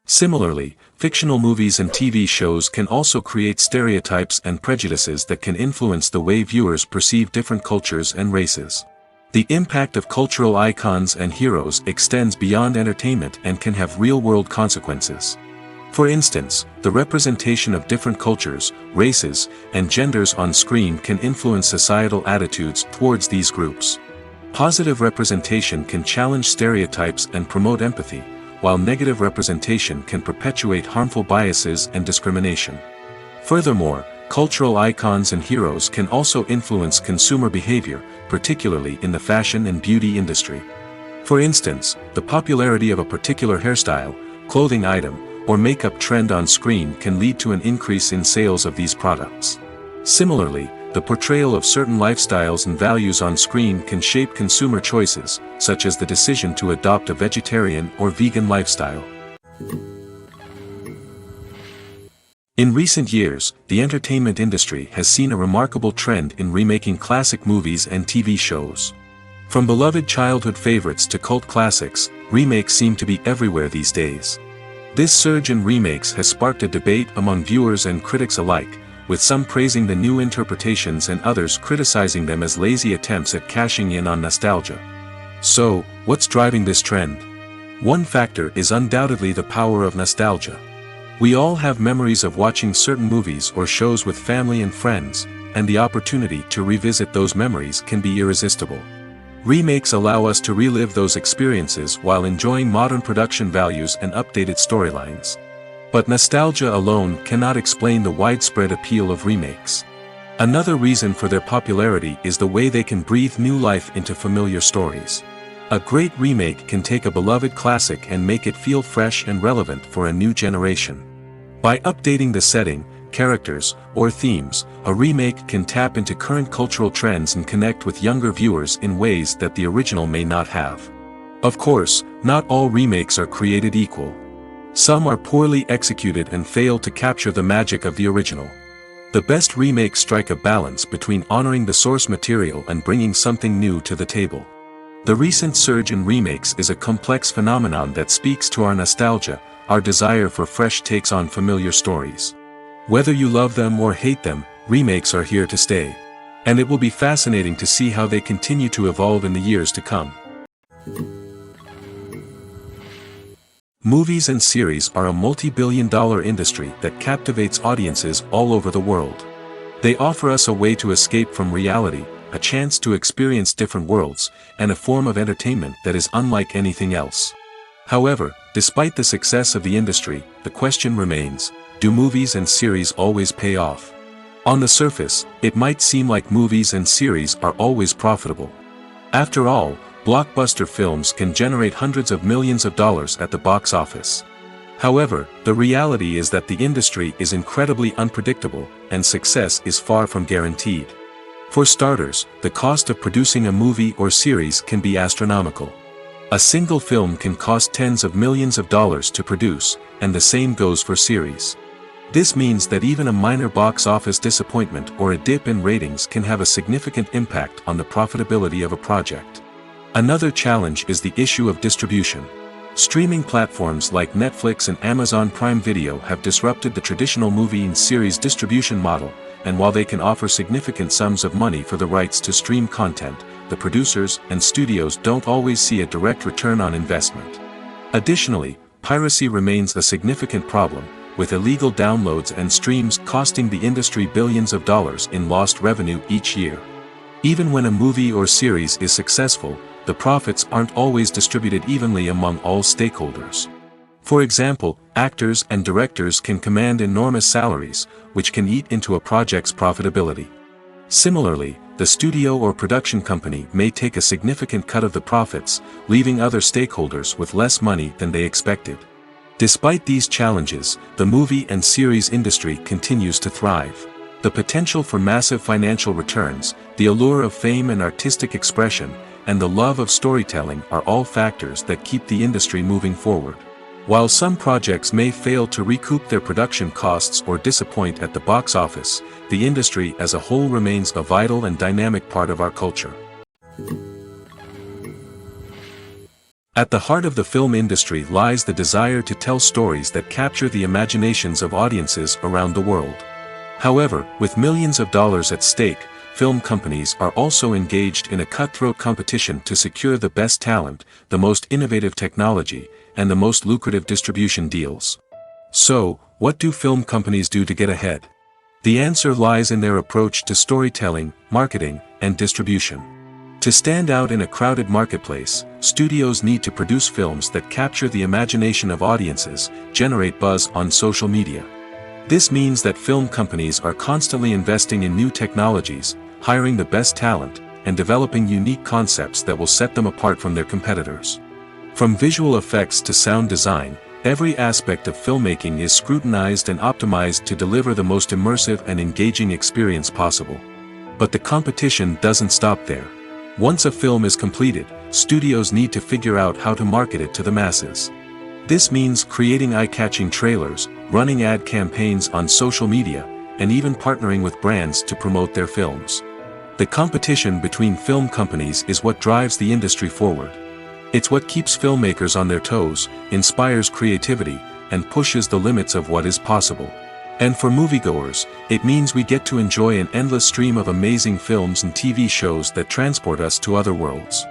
Similarly, fictional movies and TV shows can also create stereotypes and prejudices that can influence the way viewers perceive different cultures and races. The impact of cultural icons and heroes extends beyond entertainment and can have real-world consequences. For instance, the representation of different cultures, races, and genders on screen can influence societal attitudes towards these groups. Positive representation can challenge stereotypes and promote empathy, while negative representation can perpetuate harmful biases and discrimination. Furthermore, Cultural icons and heroes can also influence consumer behavior, particularly in the fashion and beauty industry. For instance, the popularity of a particular hairstyle, clothing item, or makeup trend on screen can lead to an increase in sales of these products. Similarly, the portrayal of certain lifestyles and values on screen can shape consumer choices, such as the decision to adopt a vegetarian or vegan lifestyle. In recent years, the entertainment industry has seen a remarkable trend in remaking classic movies and TV shows. From beloved childhood favorites to cult classics, remakes seem to be everywhere these days. This surge in remakes has sparked a debate among viewers and critics alike, with some praising the new interpretations and others criticizing them as lazy attempts at cashing in on nostalgia. So, what's driving this trend? One factor is undoubtedly the power of nostalgia. We all have memories of watching certain movies or shows with family and friends, and the opportunity to revisit those memories can be irresistible. Remakes allow us to relive those experiences while enjoying modern production values and updated storylines. But nostalgia alone cannot explain the widespread appeal of remakes. Another reason for their popularity is the way they can breathe new life into familiar stories. A great remake can take a beloved classic and make it feel fresh and relevant for a new generation. By updating the setting, characters, or themes, a remake can tap into current cultural trends and connect with younger viewers in ways that the original may not have. Of course, not all remakes are created equal. Some are poorly executed and fail to capture the magic of the original. The best remakes strike a balance between honoring the source material and bringing something new to the table. The recent surge in remakes is a complex phenomenon that speaks to our nostalgia, our desire for fresh takes on familiar stories. Whether you love them or hate them, remakes are here to stay. And it will be fascinating to see how they continue to evolve in the years to come. Movies and series are a multi-billion-dollar industry that captivates audiences all over the world. They offer us a way to escape from reality, a chance to experience different worlds, and a form of entertainment that is unlike anything else. However, despite the success of the industry, the question remains, do movies and series always pay off? On the surface, it might seem like movies and series are always profitable. After all, blockbuster films can generate hundreds of millions of dollars at the box office. However, the reality is that the industry is incredibly unpredictable, and success is far from guaranteed. For starters, the cost of producing a movie or series can be astronomical. A single film can cost tens of millions of dollars to produce, and the same goes for series. This means that even a minor box office disappointment or a dip in ratings can have a significant impact on the profitability of a project. Another challenge is the issue of distribution. Streaming platforms like Netflix and Amazon Prime Video have disrupted the traditional movie and series distribution model, and while they can offer significant sums of money for the rights to stream content, the producers and studios don't always see a direct return on investment. Additionally, piracy remains a significant problem, with illegal downloads and streams costing the industry billions of dollars in lost revenue each year. Even when a movie or series is successful, the profits aren't always distributed evenly among all stakeholders. For example, actors and directors can command enormous salaries, which can eat into a project's profitability. Similarly, the studio or production company may take a significant cut of the profits, leaving other stakeholders with less money than they expected. Despite these challenges, the movie and series industry continues to thrive. The potential for massive financial returns, the allure of fame and artistic expression, and the love of storytelling are all factors that keep the industry moving forward. While some projects may fail to recoup their production costs or disappoint at the box office, the industry as a whole remains a vital and dynamic part of our culture. At the heart of the film industry lies the desire to tell stories that capture the imaginations of audiences around the world. However, with millions of dollars at stake, film companies are also engaged in a cutthroat competition to secure the best talent, the most innovative technology, and the most lucrative distribution deals. So, what do film companies do to get ahead? The answer lies in their approach to storytelling, marketing, and distribution. To stand out in a crowded marketplace, studios need to produce films that capture the imagination of audiences, generate buzz on social media, This means that film companies are constantly investing in new technologies, hiring the best talent, and developing unique concepts that will set them apart from their competitors. From visual effects to sound design, every aspect of filmmaking is scrutinized and optimized to deliver the most immersive and engaging experience possible. But the competition doesn't stop there. Once a film is completed, studios need to figure out how to market it to the masses. This means creating eye-catching trailers, running ad campaigns on social media, and even partnering with brands to promote their films. The competition between film companies is what drives the industry forward. It's what keeps filmmakers on their toes, inspires creativity, and pushes the limits of what is possible. And for moviegoers, it means we get to enjoy an endless stream of amazing films and TV shows that transport us to other worlds.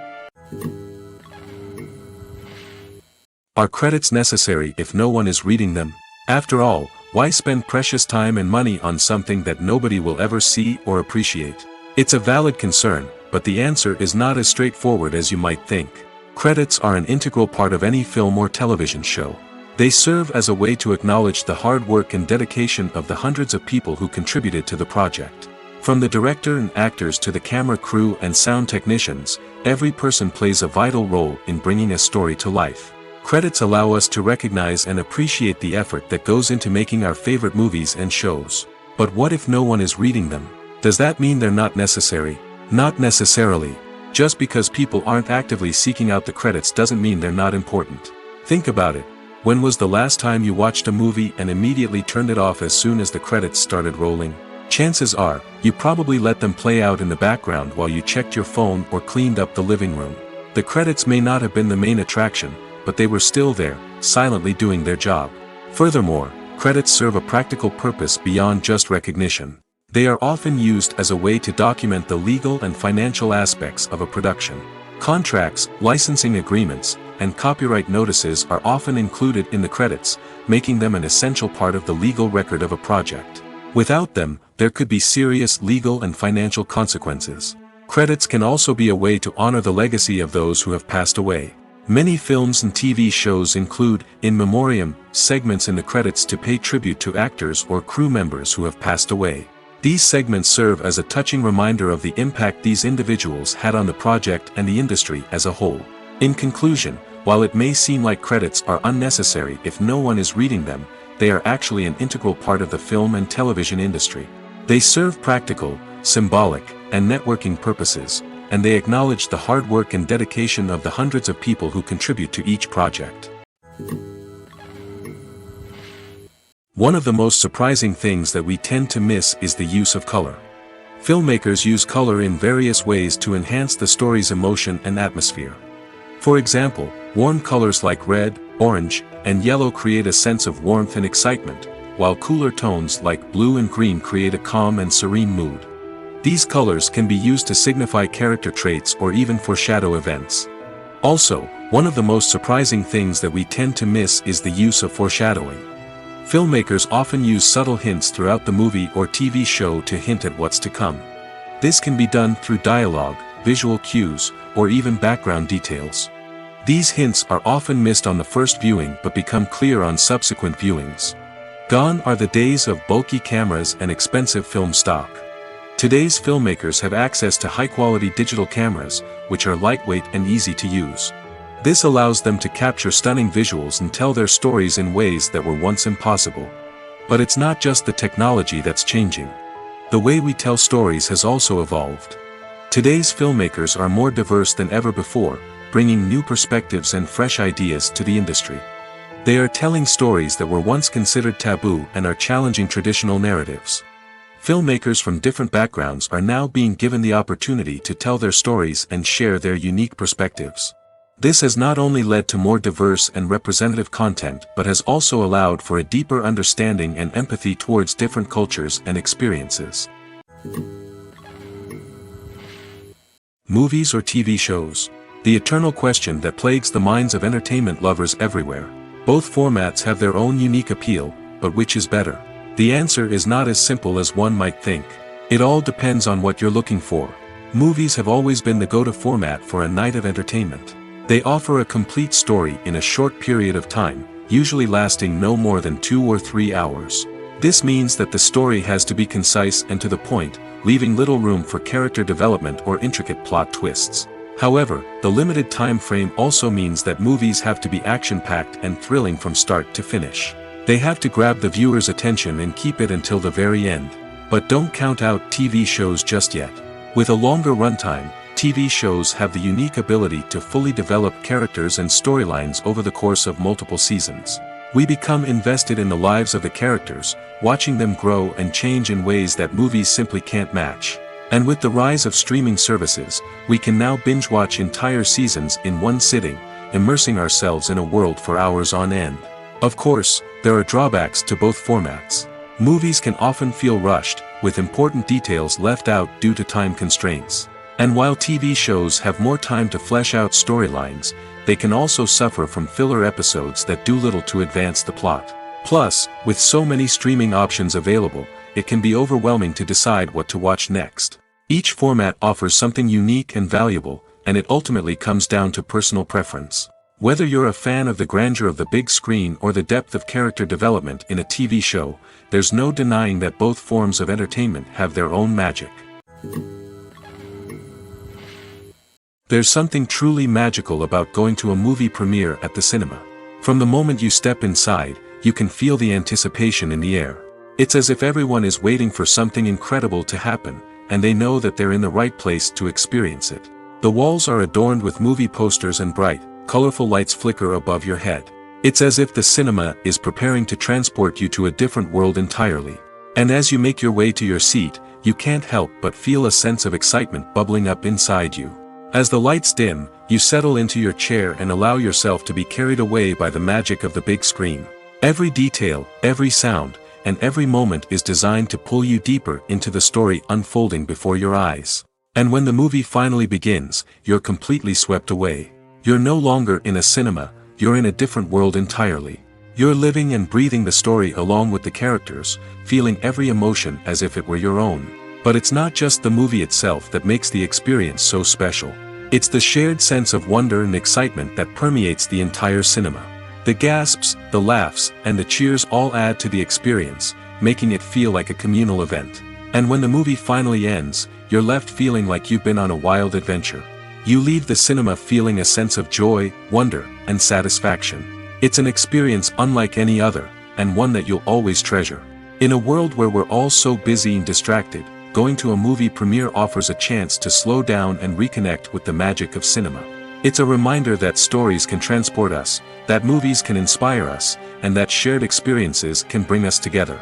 Are credits necessary if no one is reading them? After all, why spend precious time and money on something that nobody will ever see or appreciate? It's a valid concern, but the answer is not as straightforward as you might think. Credits are an integral part of any film or television show. They serve as a way to acknowledge the hard work and dedication of the hundreds of people who contributed to the project. From the director and actors to the camera crew and sound technicians, every person plays a vital role in bringing a story to life. Credits allow us to recognize and appreciate the effort that goes into making our favorite movies and shows. But what if no one is reading them? Does that mean they're not necessary? Not necessarily. Just because people aren't actively seeking out the credits doesn't mean they're not important. Think about it. When was the last time you watched a movie and immediately turned it off as soon as the credits started rolling? Chances are, you probably let them play out in the background while you checked your phone or cleaned up the living room. The credits may not have been the main attraction, but they were still there, silently doing their job. Furthermore, credits serve a practical purpose beyond just recognition. They are often used as a way to document the legal and financial aspects of a production. Contracts, licensing agreements, and copyright notices are often included in the credits, making them an essential part of the legal record of a project. Without them, there could be serious legal and financial consequences. Credits can also be a way to honor the legacy of those who have passed away. Many films and TV shows include, in memoriam, segments in the credits to pay tribute to actors or crew members who have passed away. These segments serve as a touching reminder of the impact these individuals had on the project and the industry as a whole. In conclusion, while it may seem like credits are unnecessary if no one is reading them, they are actually an integral part of the film and television industry. They serve practical, symbolic, and networking purposes, and they acknowledge the hard work and dedication of the hundreds of people who contribute to each project. One of the most surprising things that we tend to miss is the use of color. Filmmakers use color in various ways to enhance the story's emotion and atmosphere. For example, warm colors like red, orange, and yellow create a sense of warmth and excitement, while cooler tones like blue and green create a calm and serene mood. These colors can be used to signify character traits or even foreshadow events. Also, one of the most surprising things that we tend to miss is the use of foreshadowing. Filmmakers often use subtle hints throughout the movie or TV show to hint at what's to come. This can be done through dialogue, visual cues, or even background details. These hints are often missed on the first viewing but become clear on subsequent viewings. Gone are the days of bulky cameras and expensive film stock. Today's filmmakers have access to high-quality digital cameras, which are lightweight and easy to use. This allows them to capture stunning visuals and tell their stories in ways that were once impossible. But it's not just the technology that's changing. The way we tell stories has also evolved. Today's filmmakers are more diverse than ever before, bringing new perspectives and fresh ideas to the industry. They are telling stories that were once considered taboo and are challenging traditional narratives. Filmmakers from different backgrounds are now being given the opportunity to tell their stories and share their unique perspectives. This has not only led to more diverse and representative content but has also allowed for a deeper understanding and empathy towards different cultures and experiences. Movies or TV shows? The eternal question that plagues the minds of entertainment lovers everywhere. Both formats have their own unique appeal, but which is better? The answer is not as simple as one might think. It all depends on what you're looking for. Movies have always been the go-to format for a night of entertainment. They offer a complete story in a short period of time, usually lasting no more than 2 or 3 hours. This means that the story has to be concise and to the point, leaving little room for character development or intricate plot twists. However, the limited time frame also means that movies have to be action-packed and thrilling from start to finish. They have to grab the viewer's attention and keep it until the very end. But don't count out TV shows just yet. With a longer runtime, TV shows have the unique ability to fully develop characters and storylines over the course of multiple seasons. We become invested in the lives of the characters, watching them grow and change in ways that movies simply can't match. And with the rise of streaming services, we can now binge-watch entire seasons in one sitting, immersing ourselves in a world for hours on end. Of course, there are drawbacks to both formats. Movies can often feel rushed, with important details left out due to time constraints. And while TV shows have more time to flesh out storylines, they can also suffer from filler episodes that do little to advance the plot. Plus, with so many streaming options available, it can be overwhelming to decide what to watch next. Each format offers something unique and valuable, and it ultimately comes down to personal preference. Whether you're a fan of the grandeur of the big screen or the depth of character development in a TV show, there's no denying that both forms of entertainment have their own magic. There's something truly magical about going to a movie premiere at the cinema. From the moment you step inside, you can feel the anticipation in the air. It's as if everyone is waiting for something incredible to happen, and they know that they're in the right place to experience it. The walls are adorned with movie posters and bright, colorful lights flicker above your head. It's as if the cinema is preparing to transport you to a different world entirely. And as you make your way to your seat, you can't help but feel a sense of excitement bubbling up inside you. As the lights dim, you settle into your chair and allow yourself to be carried away by the magic of the big screen. Every detail, every sound, and every moment is designed to pull you deeper into the story unfolding before your eyes. And when the movie finally begins, you're completely swept away. You're no longer in a cinema, you're in a different world entirely. You're living and breathing the story along with the characters, feeling every emotion as if it were your own. But it's not just the movie itself that makes the experience so special. It's the shared sense of wonder and excitement that permeates the entire cinema. The gasps, the laughs, and the cheers all add to the experience, making it feel like a communal event. And when the movie finally ends, you're left feeling like you've been on a wild adventure. You leave the cinema feeling a sense of joy, wonder, and satisfaction. It's an experience unlike any other, and one that you'll always treasure. In a world where we're all so busy and distracted, going to a movie premiere offers a chance to slow down and reconnect with the magic of cinema. It's a reminder that stories can transport us, that movies can inspire us, and that shared experiences can bring us together.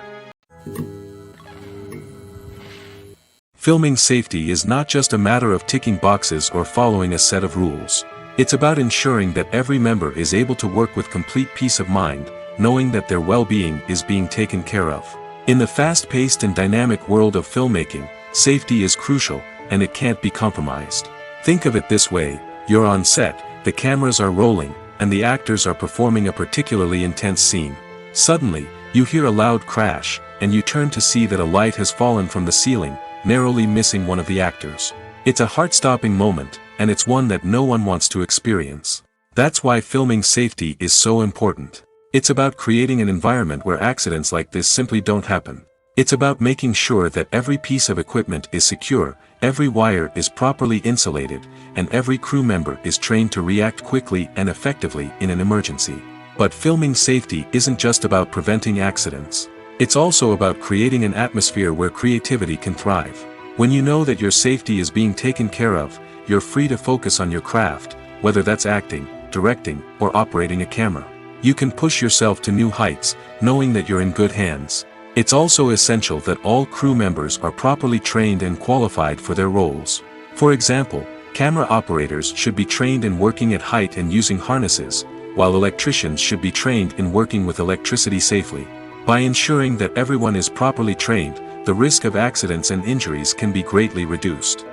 Filming safety is not just a matter of ticking boxes or following a set of rules. It's about ensuring that every member is able to work with complete peace of mind, knowing that their well-being is being taken care of. In the fast-paced and dynamic world of filmmaking, safety is crucial, and it can't be compromised. Think of it this way: you're on set, the cameras are rolling, and the actors are performing a particularly intense scene. Suddenly, you hear a loud crash, and you turn to see that a light has fallen from the ceiling, narrowly missing one of the actors. It's a heart-stopping moment, and it's one that no one wants to experience. That's why filming safety is so important. It's about creating an environment where accidents like this simply don't happen. It's about making sure that every piece of equipment is secure, every wire is properly insulated, and every crew member is trained to react quickly and effectively in an emergency. But filming safety isn't just about preventing accidents. It's also about creating an atmosphere where creativity can thrive. When you know that your safety is being taken care of, you're free to focus on your craft, whether that's acting, directing, or operating a camera. You can push yourself to new heights, knowing that you're in good hands. It's also essential that all crew members are properly trained and qualified for their roles. For example, camera operators should be trained in working at height and using harnesses, while electricians should be trained in working with electricity safely. By ensuring that everyone is properly trained, the risk of accidents and injuries can be greatly reduced.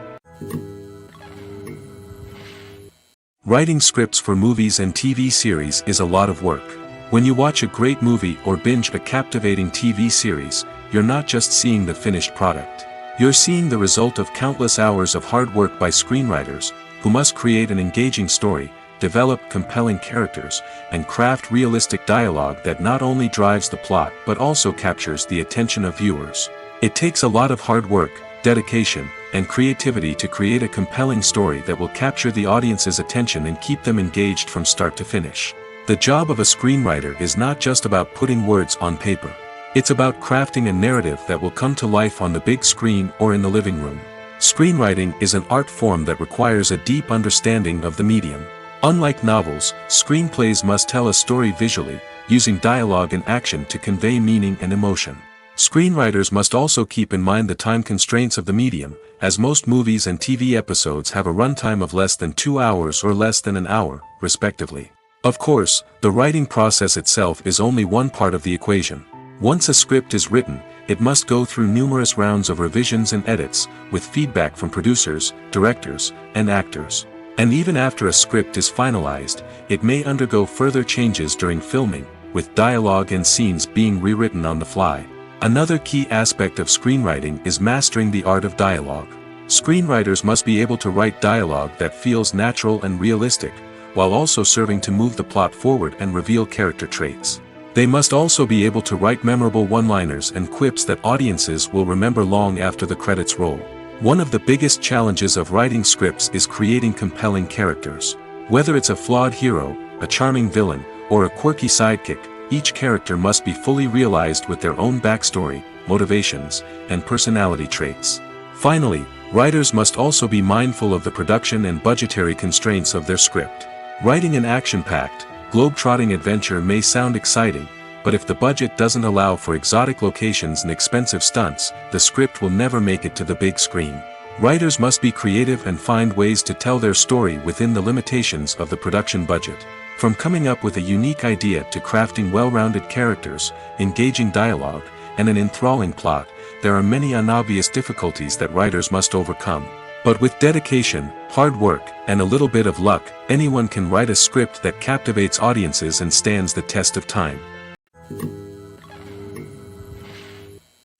Writing scripts for movies and TV series is a lot of work. When you watch a great movie or binge a captivating TV series, you're not just seeing the finished product. You're seeing the result of countless hours of hard work by screenwriters, who must create an engaging story, develop compelling characters, and craft realistic dialogue that not only drives the plot but also captures the attention of viewers. It takes a lot of hard work, dedication, and creativity to create a compelling story that will capture the audience's attention and keep them engaged from start to finish. The job of a screenwriter is not just about putting words on paper. It's about crafting a narrative that will come to life on the big screen or in the living room. Screenwriting is an art form that requires a deep understanding of the medium. Unlike novels, screenplays must tell a story visually, using dialogue and action to convey meaning and emotion. Screenwriters must also keep in mind the time constraints of the medium, as most movies and TV episodes have a runtime of less than 2 hours or less than an hour, respectively. Of course, the writing process itself is only one part of the equation. Once a script is written, it must go through numerous rounds of revisions and edits, with feedback from producers, directors, and actors. And even after a script is finalized, it may undergo further changes during filming, with dialogue and scenes being rewritten on the fly. Another key aspect of screenwriting is mastering the art of dialogue. Screenwriters must be able to write dialogue that feels natural and realistic, while also serving to move the plot forward and reveal character traits. They must also be able to write memorable one-liners and quips that audiences will remember long after the credits roll. One of the biggest challenges of writing scripts is creating compelling characters. Whether it's a flawed hero, a charming villain, or a quirky sidekick, each character must be fully realized with their own backstory, motivations, and personality traits. Finally, writers must also be mindful of the production and budgetary constraints of their script. Writing an action-packed, globe-trotting adventure may sound exciting, but if the budget doesn't allow for exotic locations and expensive stunts, the script will never make it to the big screen. Writers must be creative and find ways to tell their story within the limitations of the production budget. From coming up with a unique idea to crafting well-rounded characters, engaging dialogue, and an enthralling plot, there are many unobvious difficulties that writers must overcome. But with dedication, hard work, and a little bit of luck, anyone can write a script that captivates audiences and stands the test of time.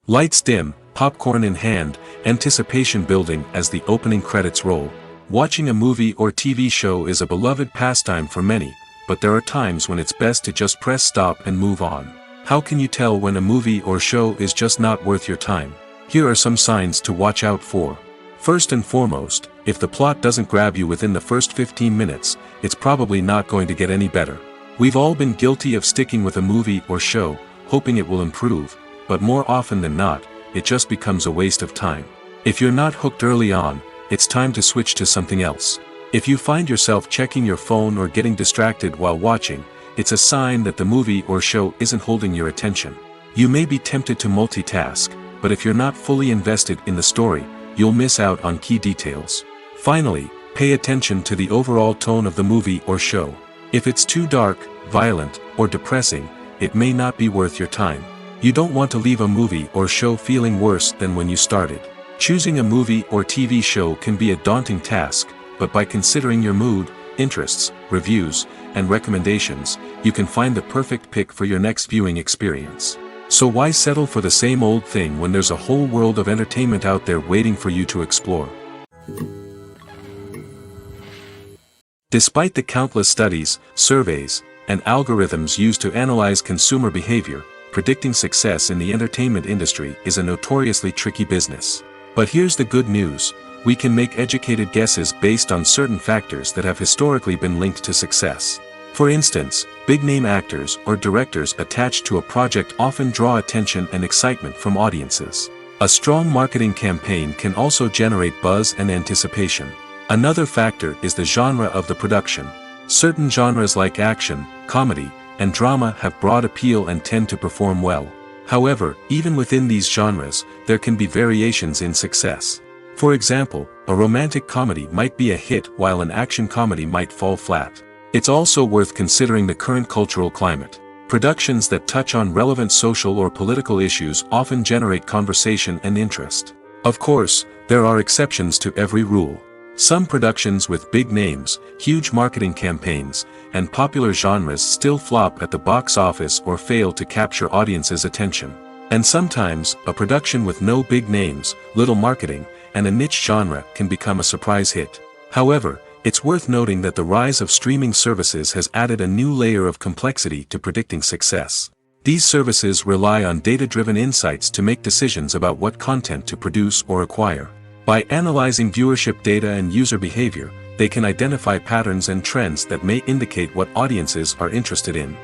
Lights dim, popcorn in hand, anticipation building as the opening credits roll. Watching a movie or TV show is a beloved pastime for many, but there are times when it's best to just press stop and move on. How can you tell when a movie or show is just not worth your time? Here are some signs to watch out for. First and foremost, if the plot doesn't grab you within the first 15 minutes, it's probably not going to get any better. We've all been guilty of sticking with a movie or show, hoping it will improve, but more often than not, it just becomes a waste of time. If you're not hooked early on, it's time to switch to something else. If you find yourself checking your phone or getting distracted while watching, it's a sign that the movie or show isn't holding your attention. You may be tempted to multitask, but if you're not fully invested in the story, you'll miss out on key details. Finally, pay attention to the overall tone of the movie or show. If it's too dark, violent, or depressing, it may not be worth your time. You don't want to leave a movie or show feeling worse than when you started. Choosing a movie or TV show can be a daunting task, but by considering your mood, interests, reviews, and recommendations, you can find the perfect pick for your next viewing experience. So why settle for the same old thing when there's a whole world of entertainment out there waiting for you to explore? Despite the countless studies, surveys, and algorithms used to analyze consumer behavior, predicting success in the entertainment industry is a notoriously tricky business. But here's the good news: we can make educated guesses based on certain factors that have historically been linked to success. For instance, big-name actors or directors attached to a project often draw attention and excitement from audiences. A strong marketing campaign can also generate buzz and anticipation. Another factor is the genre of the production. Certain genres like action, comedy, and drama have broad appeal and tend to perform well. However, even within these genres, there can be variations in success. For example, a romantic comedy might be a hit while an action comedy might fall flat. It's also worth considering the current cultural climate. Productions that touch on relevant social or political issues often generate conversation and interest. Of course, there are exceptions to every rule. Some productions with big names, huge marketing campaigns, and popular genres still flop at the box office or fail to capture audiences' attention. And sometimes, a production with no big names, little marketing, and a niche genre can become a surprise hit. However, It's worth noting that the rise of streaming services has added a new layer of complexity to predicting success. These services rely on data-driven insights to make decisions about what content to produce or acquire. By analyzing viewership data and user behavior, they can identify patterns and trends that may indicate what audiences are interested in.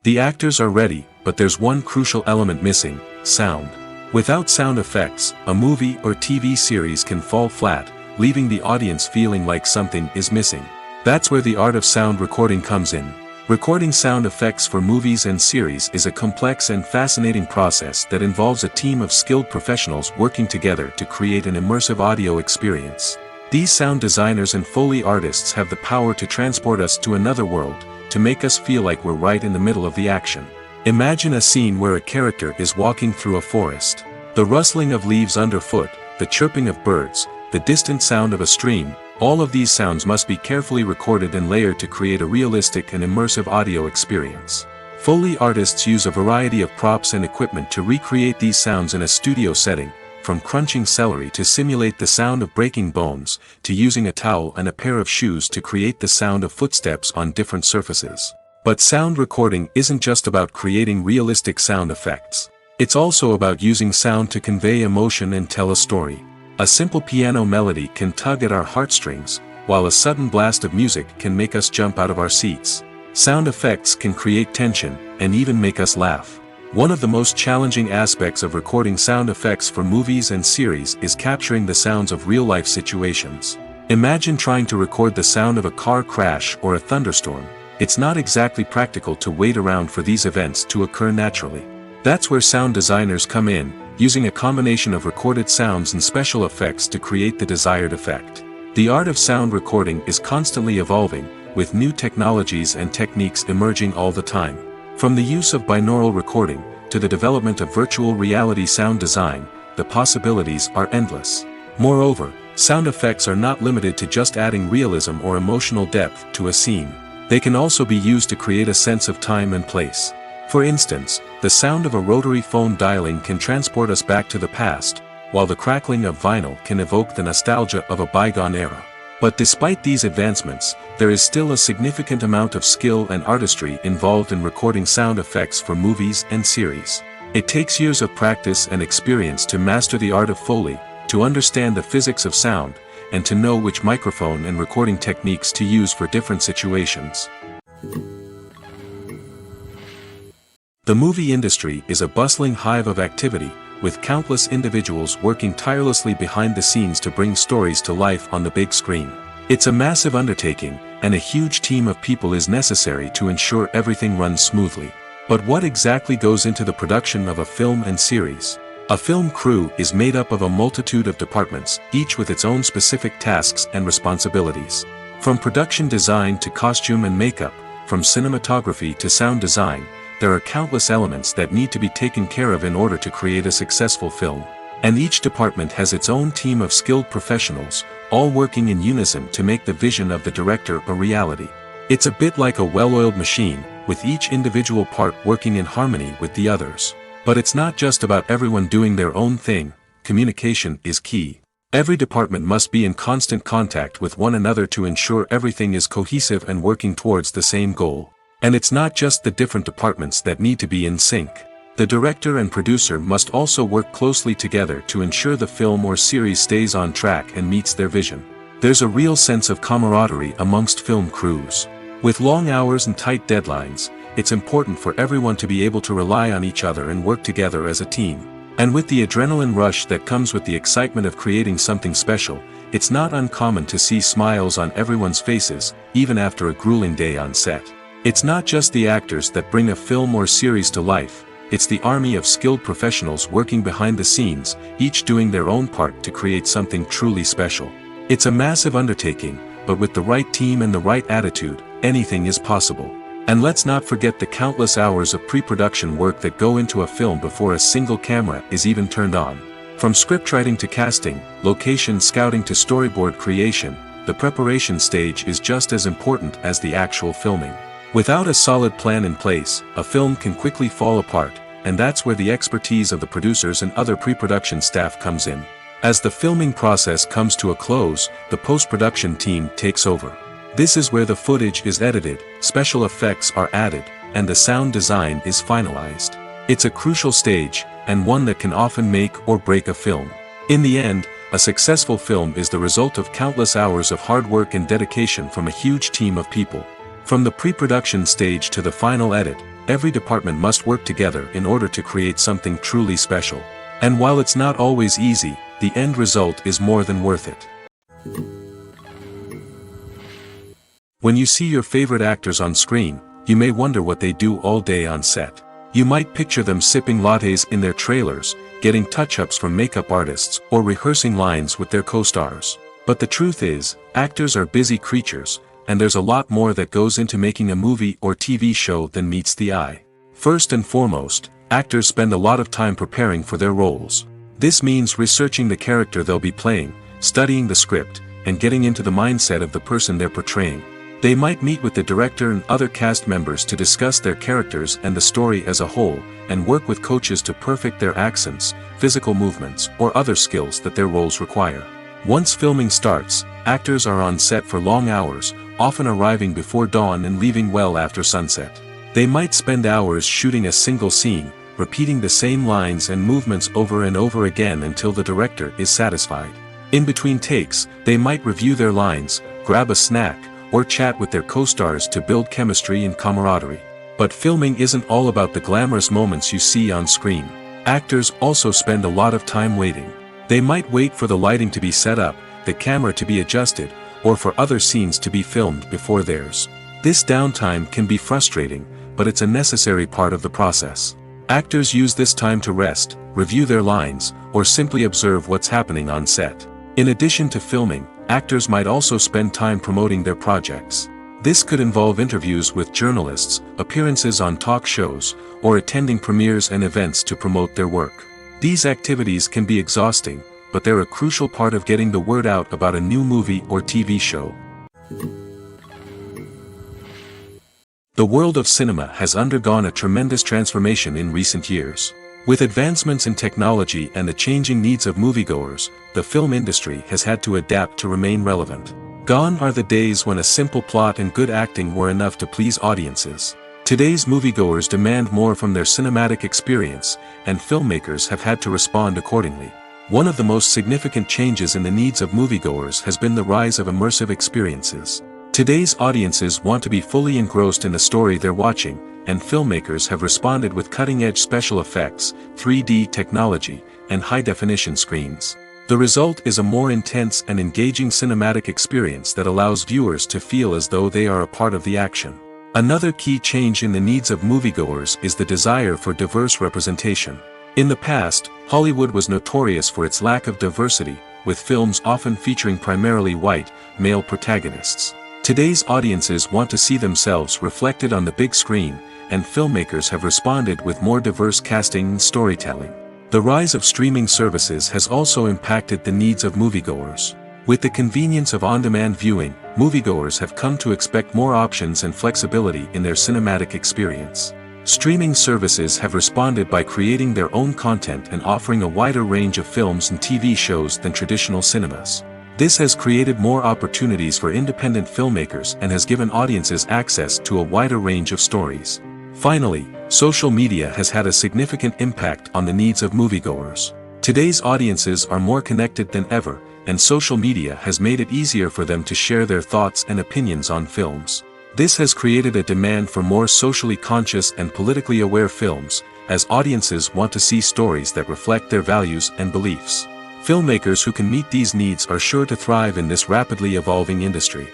The actors are ready, but there's one crucial element missing: sound. Without sound effects, a movie or TV series can fall flat, leaving the audience feeling like something is missing. That's where the art of sound recording comes in. Recording sound effects for movies and series is a complex and fascinating process that involves a team of skilled professionals working together to create an immersive audio experience. These sound designers and Foley artists have the power to transport us to another world, to make us feel like we're right in the middle of the action. Imagine a scene where a character is walking through a forest. The rustling of leaves underfoot, the chirping of birds, the distant sound of a stream, all of these sounds must be carefully recorded and layered to create a realistic and immersive audio experience. Foley artists use a variety of props and equipment to recreate these sounds in a studio setting, from crunching celery to simulate the sound of breaking bones, to using a towel and a pair of shoes to create the sound of footsteps on different surfaces. But sound recording isn't just about creating realistic sound effects. It's also about using sound to convey emotion and tell a story. A simple piano melody can tug at our heartstrings, while a sudden blast of music can make us jump out of our seats. Sound effects can create tension, and even make us laugh. One of the most challenging aspects of recording sound effects for movies and series is capturing the sounds of real-life situations. Imagine trying to record the sound of a car crash or a thunderstorm. It's not exactly practical to wait around for these events to occur naturally. That's where sound designers come in, using a combination of recorded sounds and special effects to create the desired effect. The art of sound recording is constantly evolving, with new technologies and techniques emerging all the time. From the use of binaural recording, to the development of virtual reality sound design, the possibilities are endless. Moreover, sound effects are not limited to just adding realism or emotional depth to a scene. They can also be used to create a sense of time and place. For instance, the sound of a rotary phone dialing can transport us back to the past, while the crackling of vinyl can evoke the nostalgia of a bygone era. But despite these advancements, there is still a significant amount of skill and artistry involved in recording sound effects for movies and series. It takes years of practice and experience to master the art of Foley, to understand the physics of sound, and to know which microphone and recording techniques to use for different situations. The movie industry is a bustling hive of activity, with countless individuals working tirelessly behind the scenes to bring stories to life on the big screen. It's a massive undertaking, and a huge team of people is necessary to ensure everything runs smoothly. But what exactly goes into the production of a film and series? A film crew is made up of a multitude of departments, each with its own specific tasks and responsibilities. From production design to costume and makeup, from cinematography to sound design, there are countless elements that need to be taken care of in order to create a successful film. And each department has its own team of skilled professionals, all working in unison to make the vision of the director a reality. It's a bit like a well-oiled machine, with each individual part working in harmony with the others. But it's not just about everyone doing their own thing. Communication is key. Every department must be in constant contact with one another to ensure everything is cohesive and working towards the same goal. And it's not just the different departments that need to be in sync. The director and producer must also work closely together to ensure the film or series stays on track and meets their vision. There's a real sense of camaraderie amongst film crews. With long hours and tight deadlines, it's important for everyone to be able to rely on each other and work together as a team. And with the adrenaline rush that comes with the excitement of creating something special, it's not uncommon to see smiles on everyone's faces, even after a grueling day on set. It's not just the actors that bring a film or series to life, it's the army of skilled professionals working behind the scenes, each doing their own part to create something truly special. It's a massive undertaking, but with the right team and the right attitude, anything is possible. And let's not forget the countless hours of pre-production work that go into a film before a single camera is even turned on. From scriptwriting to casting, location scouting to storyboard creation, the preparation stage is just as important as the actual filming. Without a solid plan in place, a film can quickly fall apart, and that's where the expertise of the producers and other pre-production staff comes in. As the filming process comes to a close, the post-production team takes over. This is where the footage is edited, special effects are added, and the sound design is finalized. It's a crucial stage, and one that can often make or break a film. In the end, a successful film is the result of countless hours of hard work and dedication from a huge team of people. From the pre-production stage to the final edit, every department must work together in order to create something truly special. And while it's not always easy, the end result is more than worth it. When you see your favorite actors on screen, you may wonder what they do all day on set. You might picture them sipping lattes in their trailers, getting touch-ups from makeup artists, or rehearsing lines with their co-stars. But the truth is, actors are busy creatures, and there's a lot more that goes into making a movie or TV show than meets the eye. First and foremost, actors spend a lot of time preparing for their roles. This means researching the character they'll be playing, studying the script, and getting into the mindset of the person they're portraying. They might meet with the director and other cast members to discuss their characters and the story as a whole, and work with coaches to perfect their accents, physical movements, or other skills that their roles require. Once filming starts, actors are on set for long hours, often arriving before dawn and leaving well after sunset. They might spend hours shooting a single scene, repeating the same lines and movements over and over again until the director is satisfied. In between takes, they might review their lines, grab a snack, or chat with their co-stars to build chemistry and camaraderie. But filming isn't all about the glamorous moments you see on screen. Actors also spend a lot of time waiting. They might wait for the lighting to be set up, the camera to be adjusted, or for other scenes to be filmed before theirs. This downtime can be frustrating, but it's a necessary part of the process. Actors use this time to rest, review their lines, or simply observe what's happening on set. In addition to filming, actors might also spend time promoting their projects. This could involve interviews with journalists, appearances on talk shows, or attending premieres and events to promote their work. These activities can be exhausting, but they're a crucial part of getting the word out about a new movie or TV show. The world of cinema has undergone a tremendous transformation in recent years. With advancements in technology and the changing needs of moviegoers, the film industry has had to adapt to remain relevant. Gone are the days when a simple plot and good acting were enough to please audiences. Today's moviegoers demand more from their cinematic experience, and filmmakers have had to respond accordingly. One of the most significant changes in the needs of moviegoers has been the rise of immersive experiences. Today's audiences want to be fully engrossed in the story they're watching, and filmmakers have responded with cutting-edge special effects, 3D technology, and high-definition screens. The result is a more intense and engaging cinematic experience that allows viewers to feel as though they are a part of the action. Another key change in the needs of moviegoers is the desire for diverse representation. In the past, Hollywood was notorious for its lack of diversity, with films often featuring primarily white, male protagonists. Today's audiences want to see themselves reflected on the big screen, and filmmakers have responded with more diverse casting and storytelling. The rise of streaming services has also impacted the needs of moviegoers. With the convenience of on-demand viewing, moviegoers have come to expect more options and flexibility in their cinematic experience. Streaming services have responded by creating their own content and offering a wider range of films and TV shows than traditional cinemas. This has created more opportunities for independent filmmakers and has given audiences access to a wider range of stories. Finally, social media has had a significant impact on the needs of moviegoers. Today's audiences are more connected than ever, and social media has made it easier for them to share their thoughts and opinions on films. This has created a demand for more socially conscious and politically aware films, as audiences want to see stories that reflect their values and beliefs. Filmmakers who can meet these needs are sure to thrive in this rapidly evolving industry.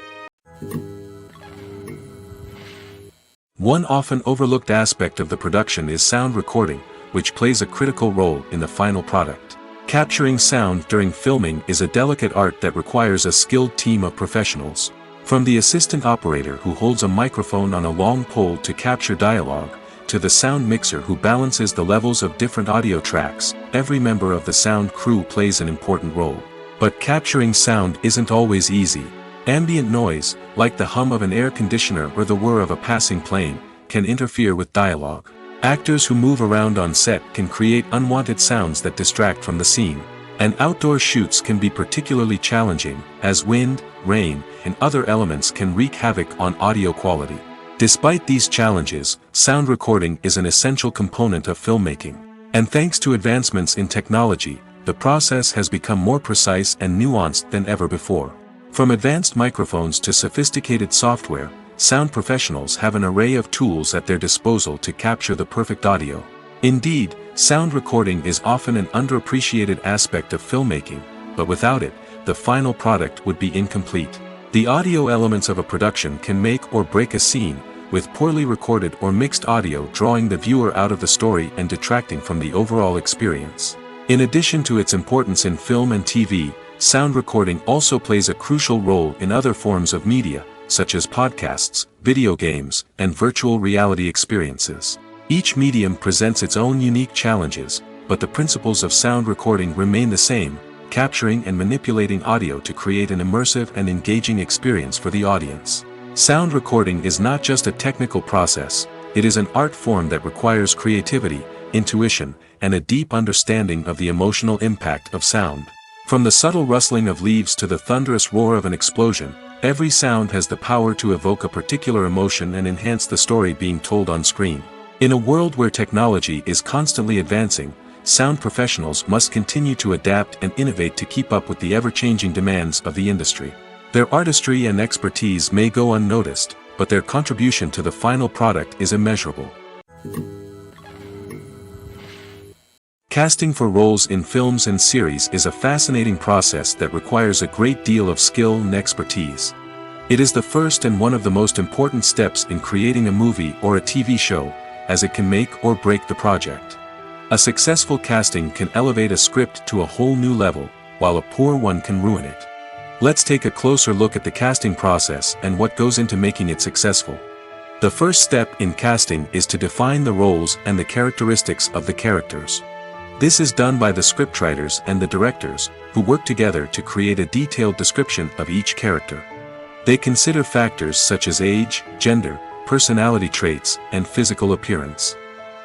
One often overlooked aspect of the production is sound recording, which plays a critical role in the final product. Capturing sound during filming is a delicate art that requires a skilled team of professionals. From the assistant operator who holds a microphone on a long pole to capture dialogue, to the sound mixer who balances the levels of different audio tracks, every member of the sound crew plays an important role. But capturing sound isn't always easy. Ambient noise, like the hum of an air conditioner or the whir of a passing plane, can interfere with dialogue. Actors who move around on set can create unwanted sounds that distract from the scene. And outdoor shoots can be particularly challenging, as wind, rain, and other elements can wreak havoc on audio quality. Despite these challenges, sound recording is an essential component of filmmaking. And thanks to advancements in technology, the process has become more precise and nuanced than ever before. From advanced microphones to sophisticated software, sound professionals have an array of tools at their disposal to capture the perfect audio. Indeed, sound recording is often an underappreciated aspect of filmmaking, but without it, the final product would be incomplete. The audio elements of a production can make or break a scene, with poorly recorded or mixed audio drawing the viewer out of the story and detracting from the overall experience. In addition to its importance in film and TV, sound recording also plays a crucial role in other forms of media, such as podcasts, video games, and virtual reality experiences. Each medium presents its own unique challenges, but the principles of sound recording remain the same, capturing and manipulating audio to create an immersive and engaging experience for the audience. Sound recording is not just a technical process, it is an art form that requires creativity, intuition, and a deep understanding of the emotional impact of sound. From the subtle rustling of leaves to the thunderous roar of an explosion, every sound has the power to evoke a particular emotion and enhance the story being told on screen. In a world where technology is constantly advancing, sound professionals must continue to adapt and innovate to keep up with the ever-changing demands of the industry. Their artistry and expertise may go unnoticed, but their contribution to the final product is immeasurable. Casting for roles in films and series is a fascinating process that requires a great deal of skill and expertise. It is the first and one of the most important steps in creating a movie or a TV show, as it can make or break the project. A successful casting can elevate a script to a whole new level, while a poor one can ruin it. Let's take a closer look at the casting process and what goes into making it successful. The first step in casting is to define the roles and the characteristics of the characters. This is done by the scriptwriters and the directors, who work together to create a detailed description of each character. They consider factors such as age, gender, personality traits, and physical appearance.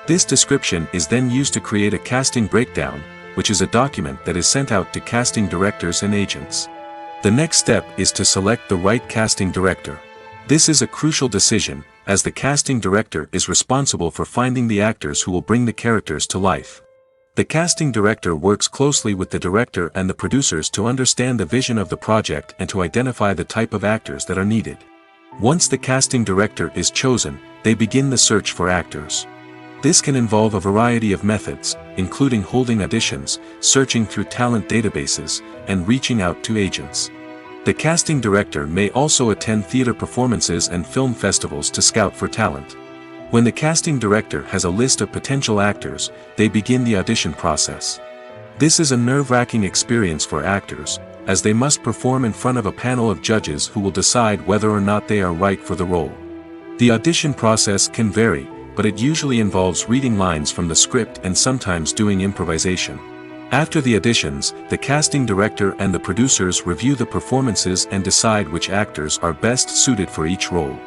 This description is then used to create a casting breakdown, which is a document that is sent out to casting directors and agents. The next step is to select the right casting director. This is a crucial decision, as the casting director is responsible for finding the actors who will bring the characters to life. The casting director works closely with the director and the producers to understand the vision of the project and to identify the type of actors that are needed. Once the casting director is chosen, they begin the search for actors. This can involve a variety of methods, including holding auditions, searching through talent databases, and reaching out to agents. The casting director may also attend theater performances and film festivals to scout for talent. When the casting director has a list of potential actors, they begin the audition process. This is a nerve-wracking experience for actors, as they must perform in front of a panel of judges who will decide whether or not they are right for the role. The audition process can vary, but it usually involves reading lines from the script and sometimes doing improvisation. After the auditions, the casting director and the producers review the performances and decide which actors are best suited for each role.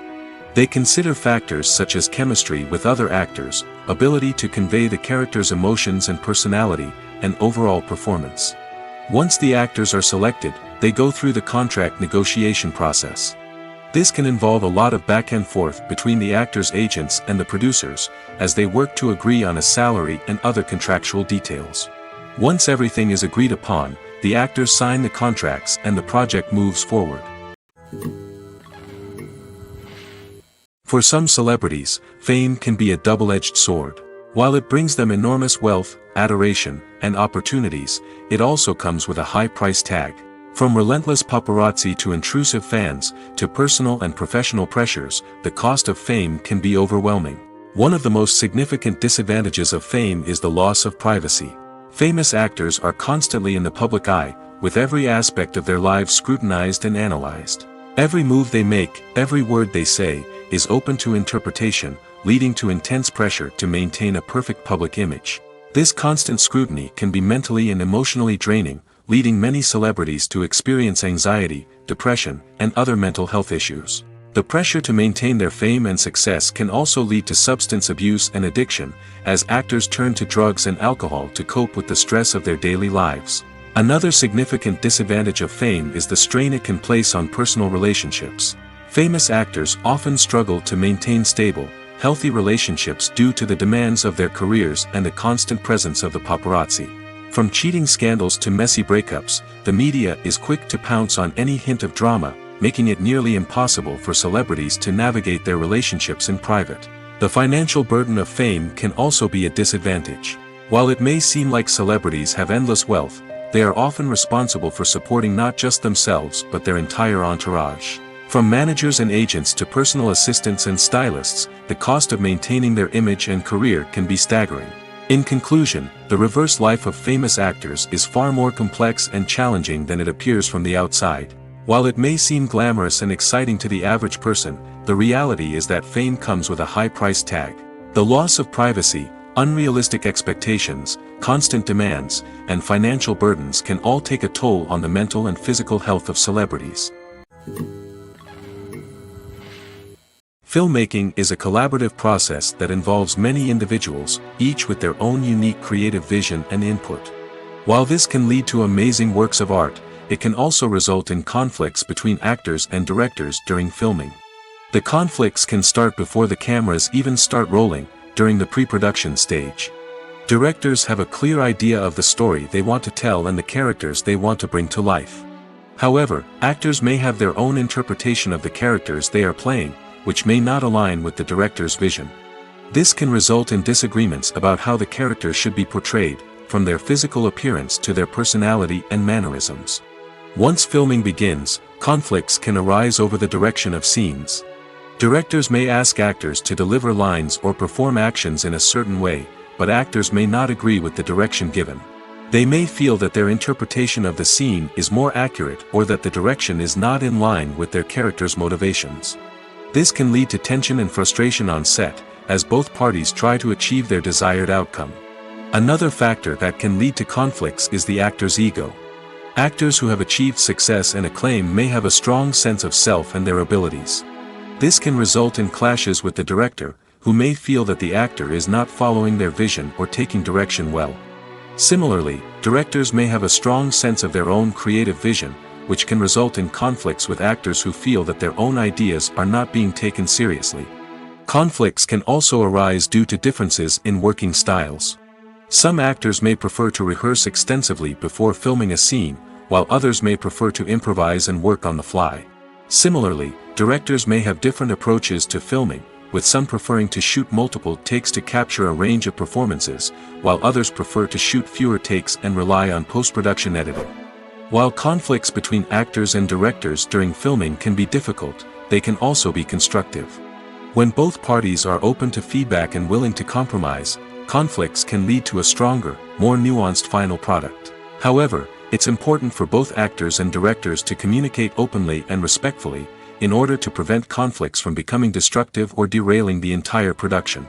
They consider factors such as chemistry with other actors, ability to convey the character's emotions and personality, and overall performance. Once the actors are selected, they go through the contract negotiation process. This can involve a lot of back and forth between the actors' agents and the producers, as they work to agree on a salary and other contractual details. Once everything is agreed upon, the actors sign the contracts and the project moves forward. For some celebrities, fame can be a double-edged sword. While it brings them enormous wealth, adoration, and opportunities, it also comes with a high price tag. From relentless paparazzi to intrusive fans, to personal and professional pressures, the cost of fame can be overwhelming. One of the most significant disadvantages of fame is the loss of privacy. Famous actors are constantly in the public eye, with every aspect of their lives scrutinized and analyzed. Every move they make, every word they say, is open to interpretation, leading to intense pressure to maintain a perfect public image. This constant scrutiny can be mentally and emotionally draining, leading many celebrities to experience anxiety, depression, and other mental health issues. The pressure to maintain their fame and success can also lead to substance abuse and addiction, as actors turn to drugs and alcohol to cope with the stress of their daily lives. Another significant disadvantage of fame is the strain it can place on personal relationships. Famous actors often struggle to maintain stable, healthy relationships due to the demands of their careers and the constant presence of the paparazzi. From cheating scandals to messy breakups, the media is quick to pounce on any hint of drama, making it nearly impossible for celebrities to navigate their relationships in private. The financial burden of fame can also be a disadvantage. While it may seem like celebrities have endless wealth, they are often responsible for supporting not just themselves but their entire entourage. From managers and agents to personal assistants and stylists, the cost of maintaining their image and career can be staggering. In conclusion, the reverse life of famous actors is far more complex and challenging than it appears from the outside. While it may seem glamorous and exciting to the average person, the reality is that fame comes with a high price tag. The loss of privacy, unrealistic expectations, constant demands, and financial burdens can all take a toll on the mental and physical health of celebrities. Filmmaking is a collaborative process that involves many individuals, each with their own unique creative vision and input. While this can lead to amazing works of art, it can also result in conflicts between actors and directors during filming. The conflicts can start before the cameras even start rolling, during the pre-production stage. Directors have a clear idea of the story they want to tell and the characters they want to bring to life. However, actors may have their own interpretation of the characters they are playing, which may not align with the director's vision. This can result in disagreements about how the characters should be portrayed, from their physical appearance to their personality and mannerisms. Once filming begins, conflicts can arise over the direction of scenes. Directors may ask actors to deliver lines or perform actions in a certain way, but actors may not agree with the direction given. They may feel that their interpretation of the scene is more accurate or that the direction is not in line with their character's motivations. This can lead to tension and frustration on set, as both parties try to achieve their desired outcome. Another factor that can lead to conflicts is the actor's ego. Actors who have achieved success and acclaim may have a strong sense of self and their abilities. This can result in clashes with the director, who may feel that the actor is not following their vision or taking direction well. Similarly, directors may have a strong sense of their own creative vision, which can result in conflicts with actors who feel that their own ideas are not being taken seriously. Conflicts can also arise due to differences in working styles. Some actors may prefer to rehearse extensively before filming a scene, while others may prefer to improvise and work on the fly. Similarly, directors may have different approaches to filming, with some preferring to shoot multiple takes to capture a range of performances, while others prefer to shoot fewer takes and rely on post-production editing. While conflicts between actors and directors during filming can be difficult, they can also be constructive. When both parties are open to feedback and willing to compromise, conflicts can lead to a stronger, more nuanced final product. However, it's important for both actors and directors to communicate openly and respectfully, in order to prevent conflicts from becoming destructive or derailing the entire production.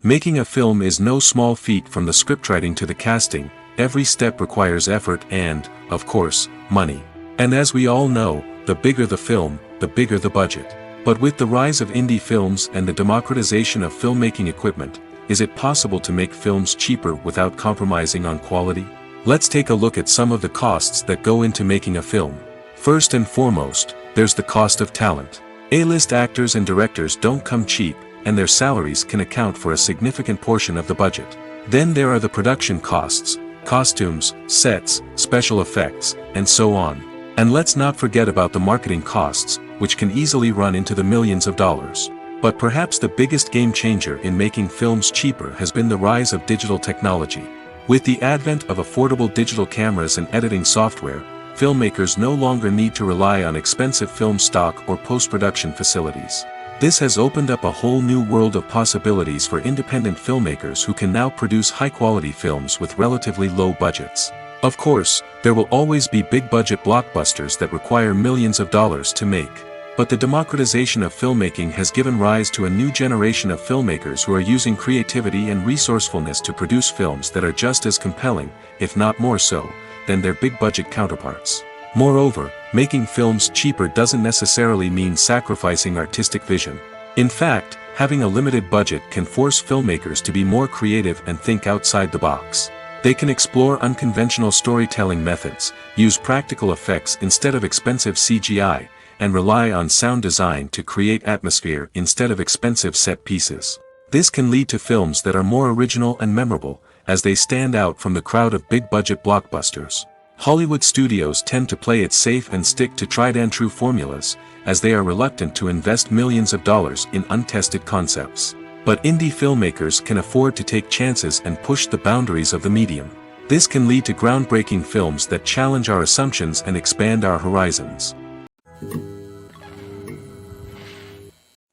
Making a film is no small feat. From the scriptwriting to the casting, every step requires effort and, of course, money. And as we all know, the bigger the film, the bigger the budget. But with the rise of indie films and the democratization of filmmaking equipment, is it possible to make films cheaper without compromising on quality? Let's take a look at some of the costs that go into making a film. First and foremost, there's the cost of talent. A-list actors and directors don't come cheap, and their salaries can account for a significant portion of the budget. Then there are the production costs, costumes, sets, special effects, and so on. And let's not forget about the marketing costs, which can easily run into the millions of dollars. But perhaps the biggest game changer in making films cheaper has been the rise of digital technology. With the advent of affordable digital cameras and editing software, filmmakers no longer need to rely on expensive film stock or post-production facilities. This has opened up a whole new world of possibilities for independent filmmakers who can now produce high-quality films with relatively low budgets. Of course, there will always be big-budget blockbusters that require millions of dollars to make. But the democratization of filmmaking has given rise to a new generation of filmmakers who are using creativity and resourcefulness to produce films that are just as compelling, if not more so, than their big-budget counterparts. Moreover, making films cheaper doesn't necessarily mean sacrificing artistic vision. In fact, having a limited budget can force filmmakers to be more creative and think outside the box. They can explore unconventional storytelling methods, use practical effects instead of expensive CGI, and rely on sound design to create atmosphere instead of expensive set pieces. This can lead to films that are more original and memorable, as they stand out from the crowd of big-budget blockbusters. Hollywood studios tend to play it safe and stick to tried-and-true formulas, as they are reluctant to invest millions of dollars in untested concepts. But indie filmmakers can afford to take chances and push the boundaries of the medium. This can lead to groundbreaking films that challenge our assumptions and expand our horizons.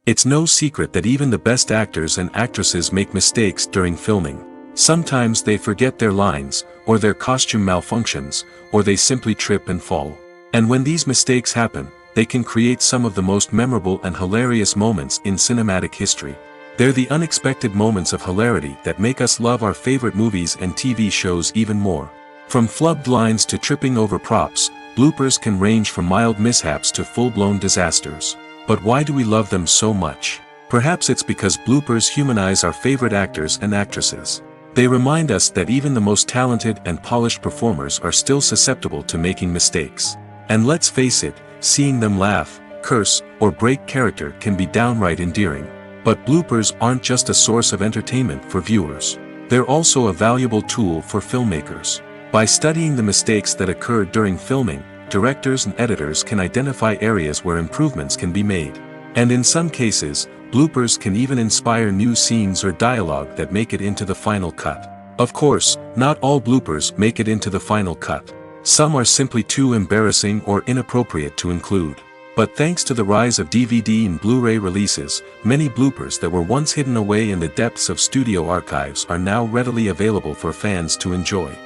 It's no secret that even the best actors and actresses make mistakes during filming. Sometimes they forget their lines, or their costume malfunctions, or they simply trip and fall. And when these mistakes happen, they can create some of the most memorable and hilarious moments in cinematic history. They're the unexpected moments of hilarity that make us love our favorite movies and TV shows even more. From flubbed lines to tripping over props, bloopers can range from mild mishaps to full-blown disasters. But why do we love them so much? Perhaps it's because bloopers humanize our favorite actors and actresses. They remind us that even the most talented and polished performers are still susceptible to making mistakes. And let's face it, seeing them laugh, curse, or break character can be downright endearing. But bloopers aren't just a source of entertainment for viewers. They're also a valuable tool for filmmakers. By studying the mistakes that occurred during filming, directors and editors can identify areas where improvements can be made. And in some cases, bloopers can even inspire new scenes or dialogue that make it into the final cut. Of course, not all bloopers make it into the final cut. Some are simply too embarrassing or inappropriate to include. But thanks to the rise of DVD and Blu-ray releases, many bloopers that were once hidden away in the depths of studio archives are now readily available for fans to enjoy.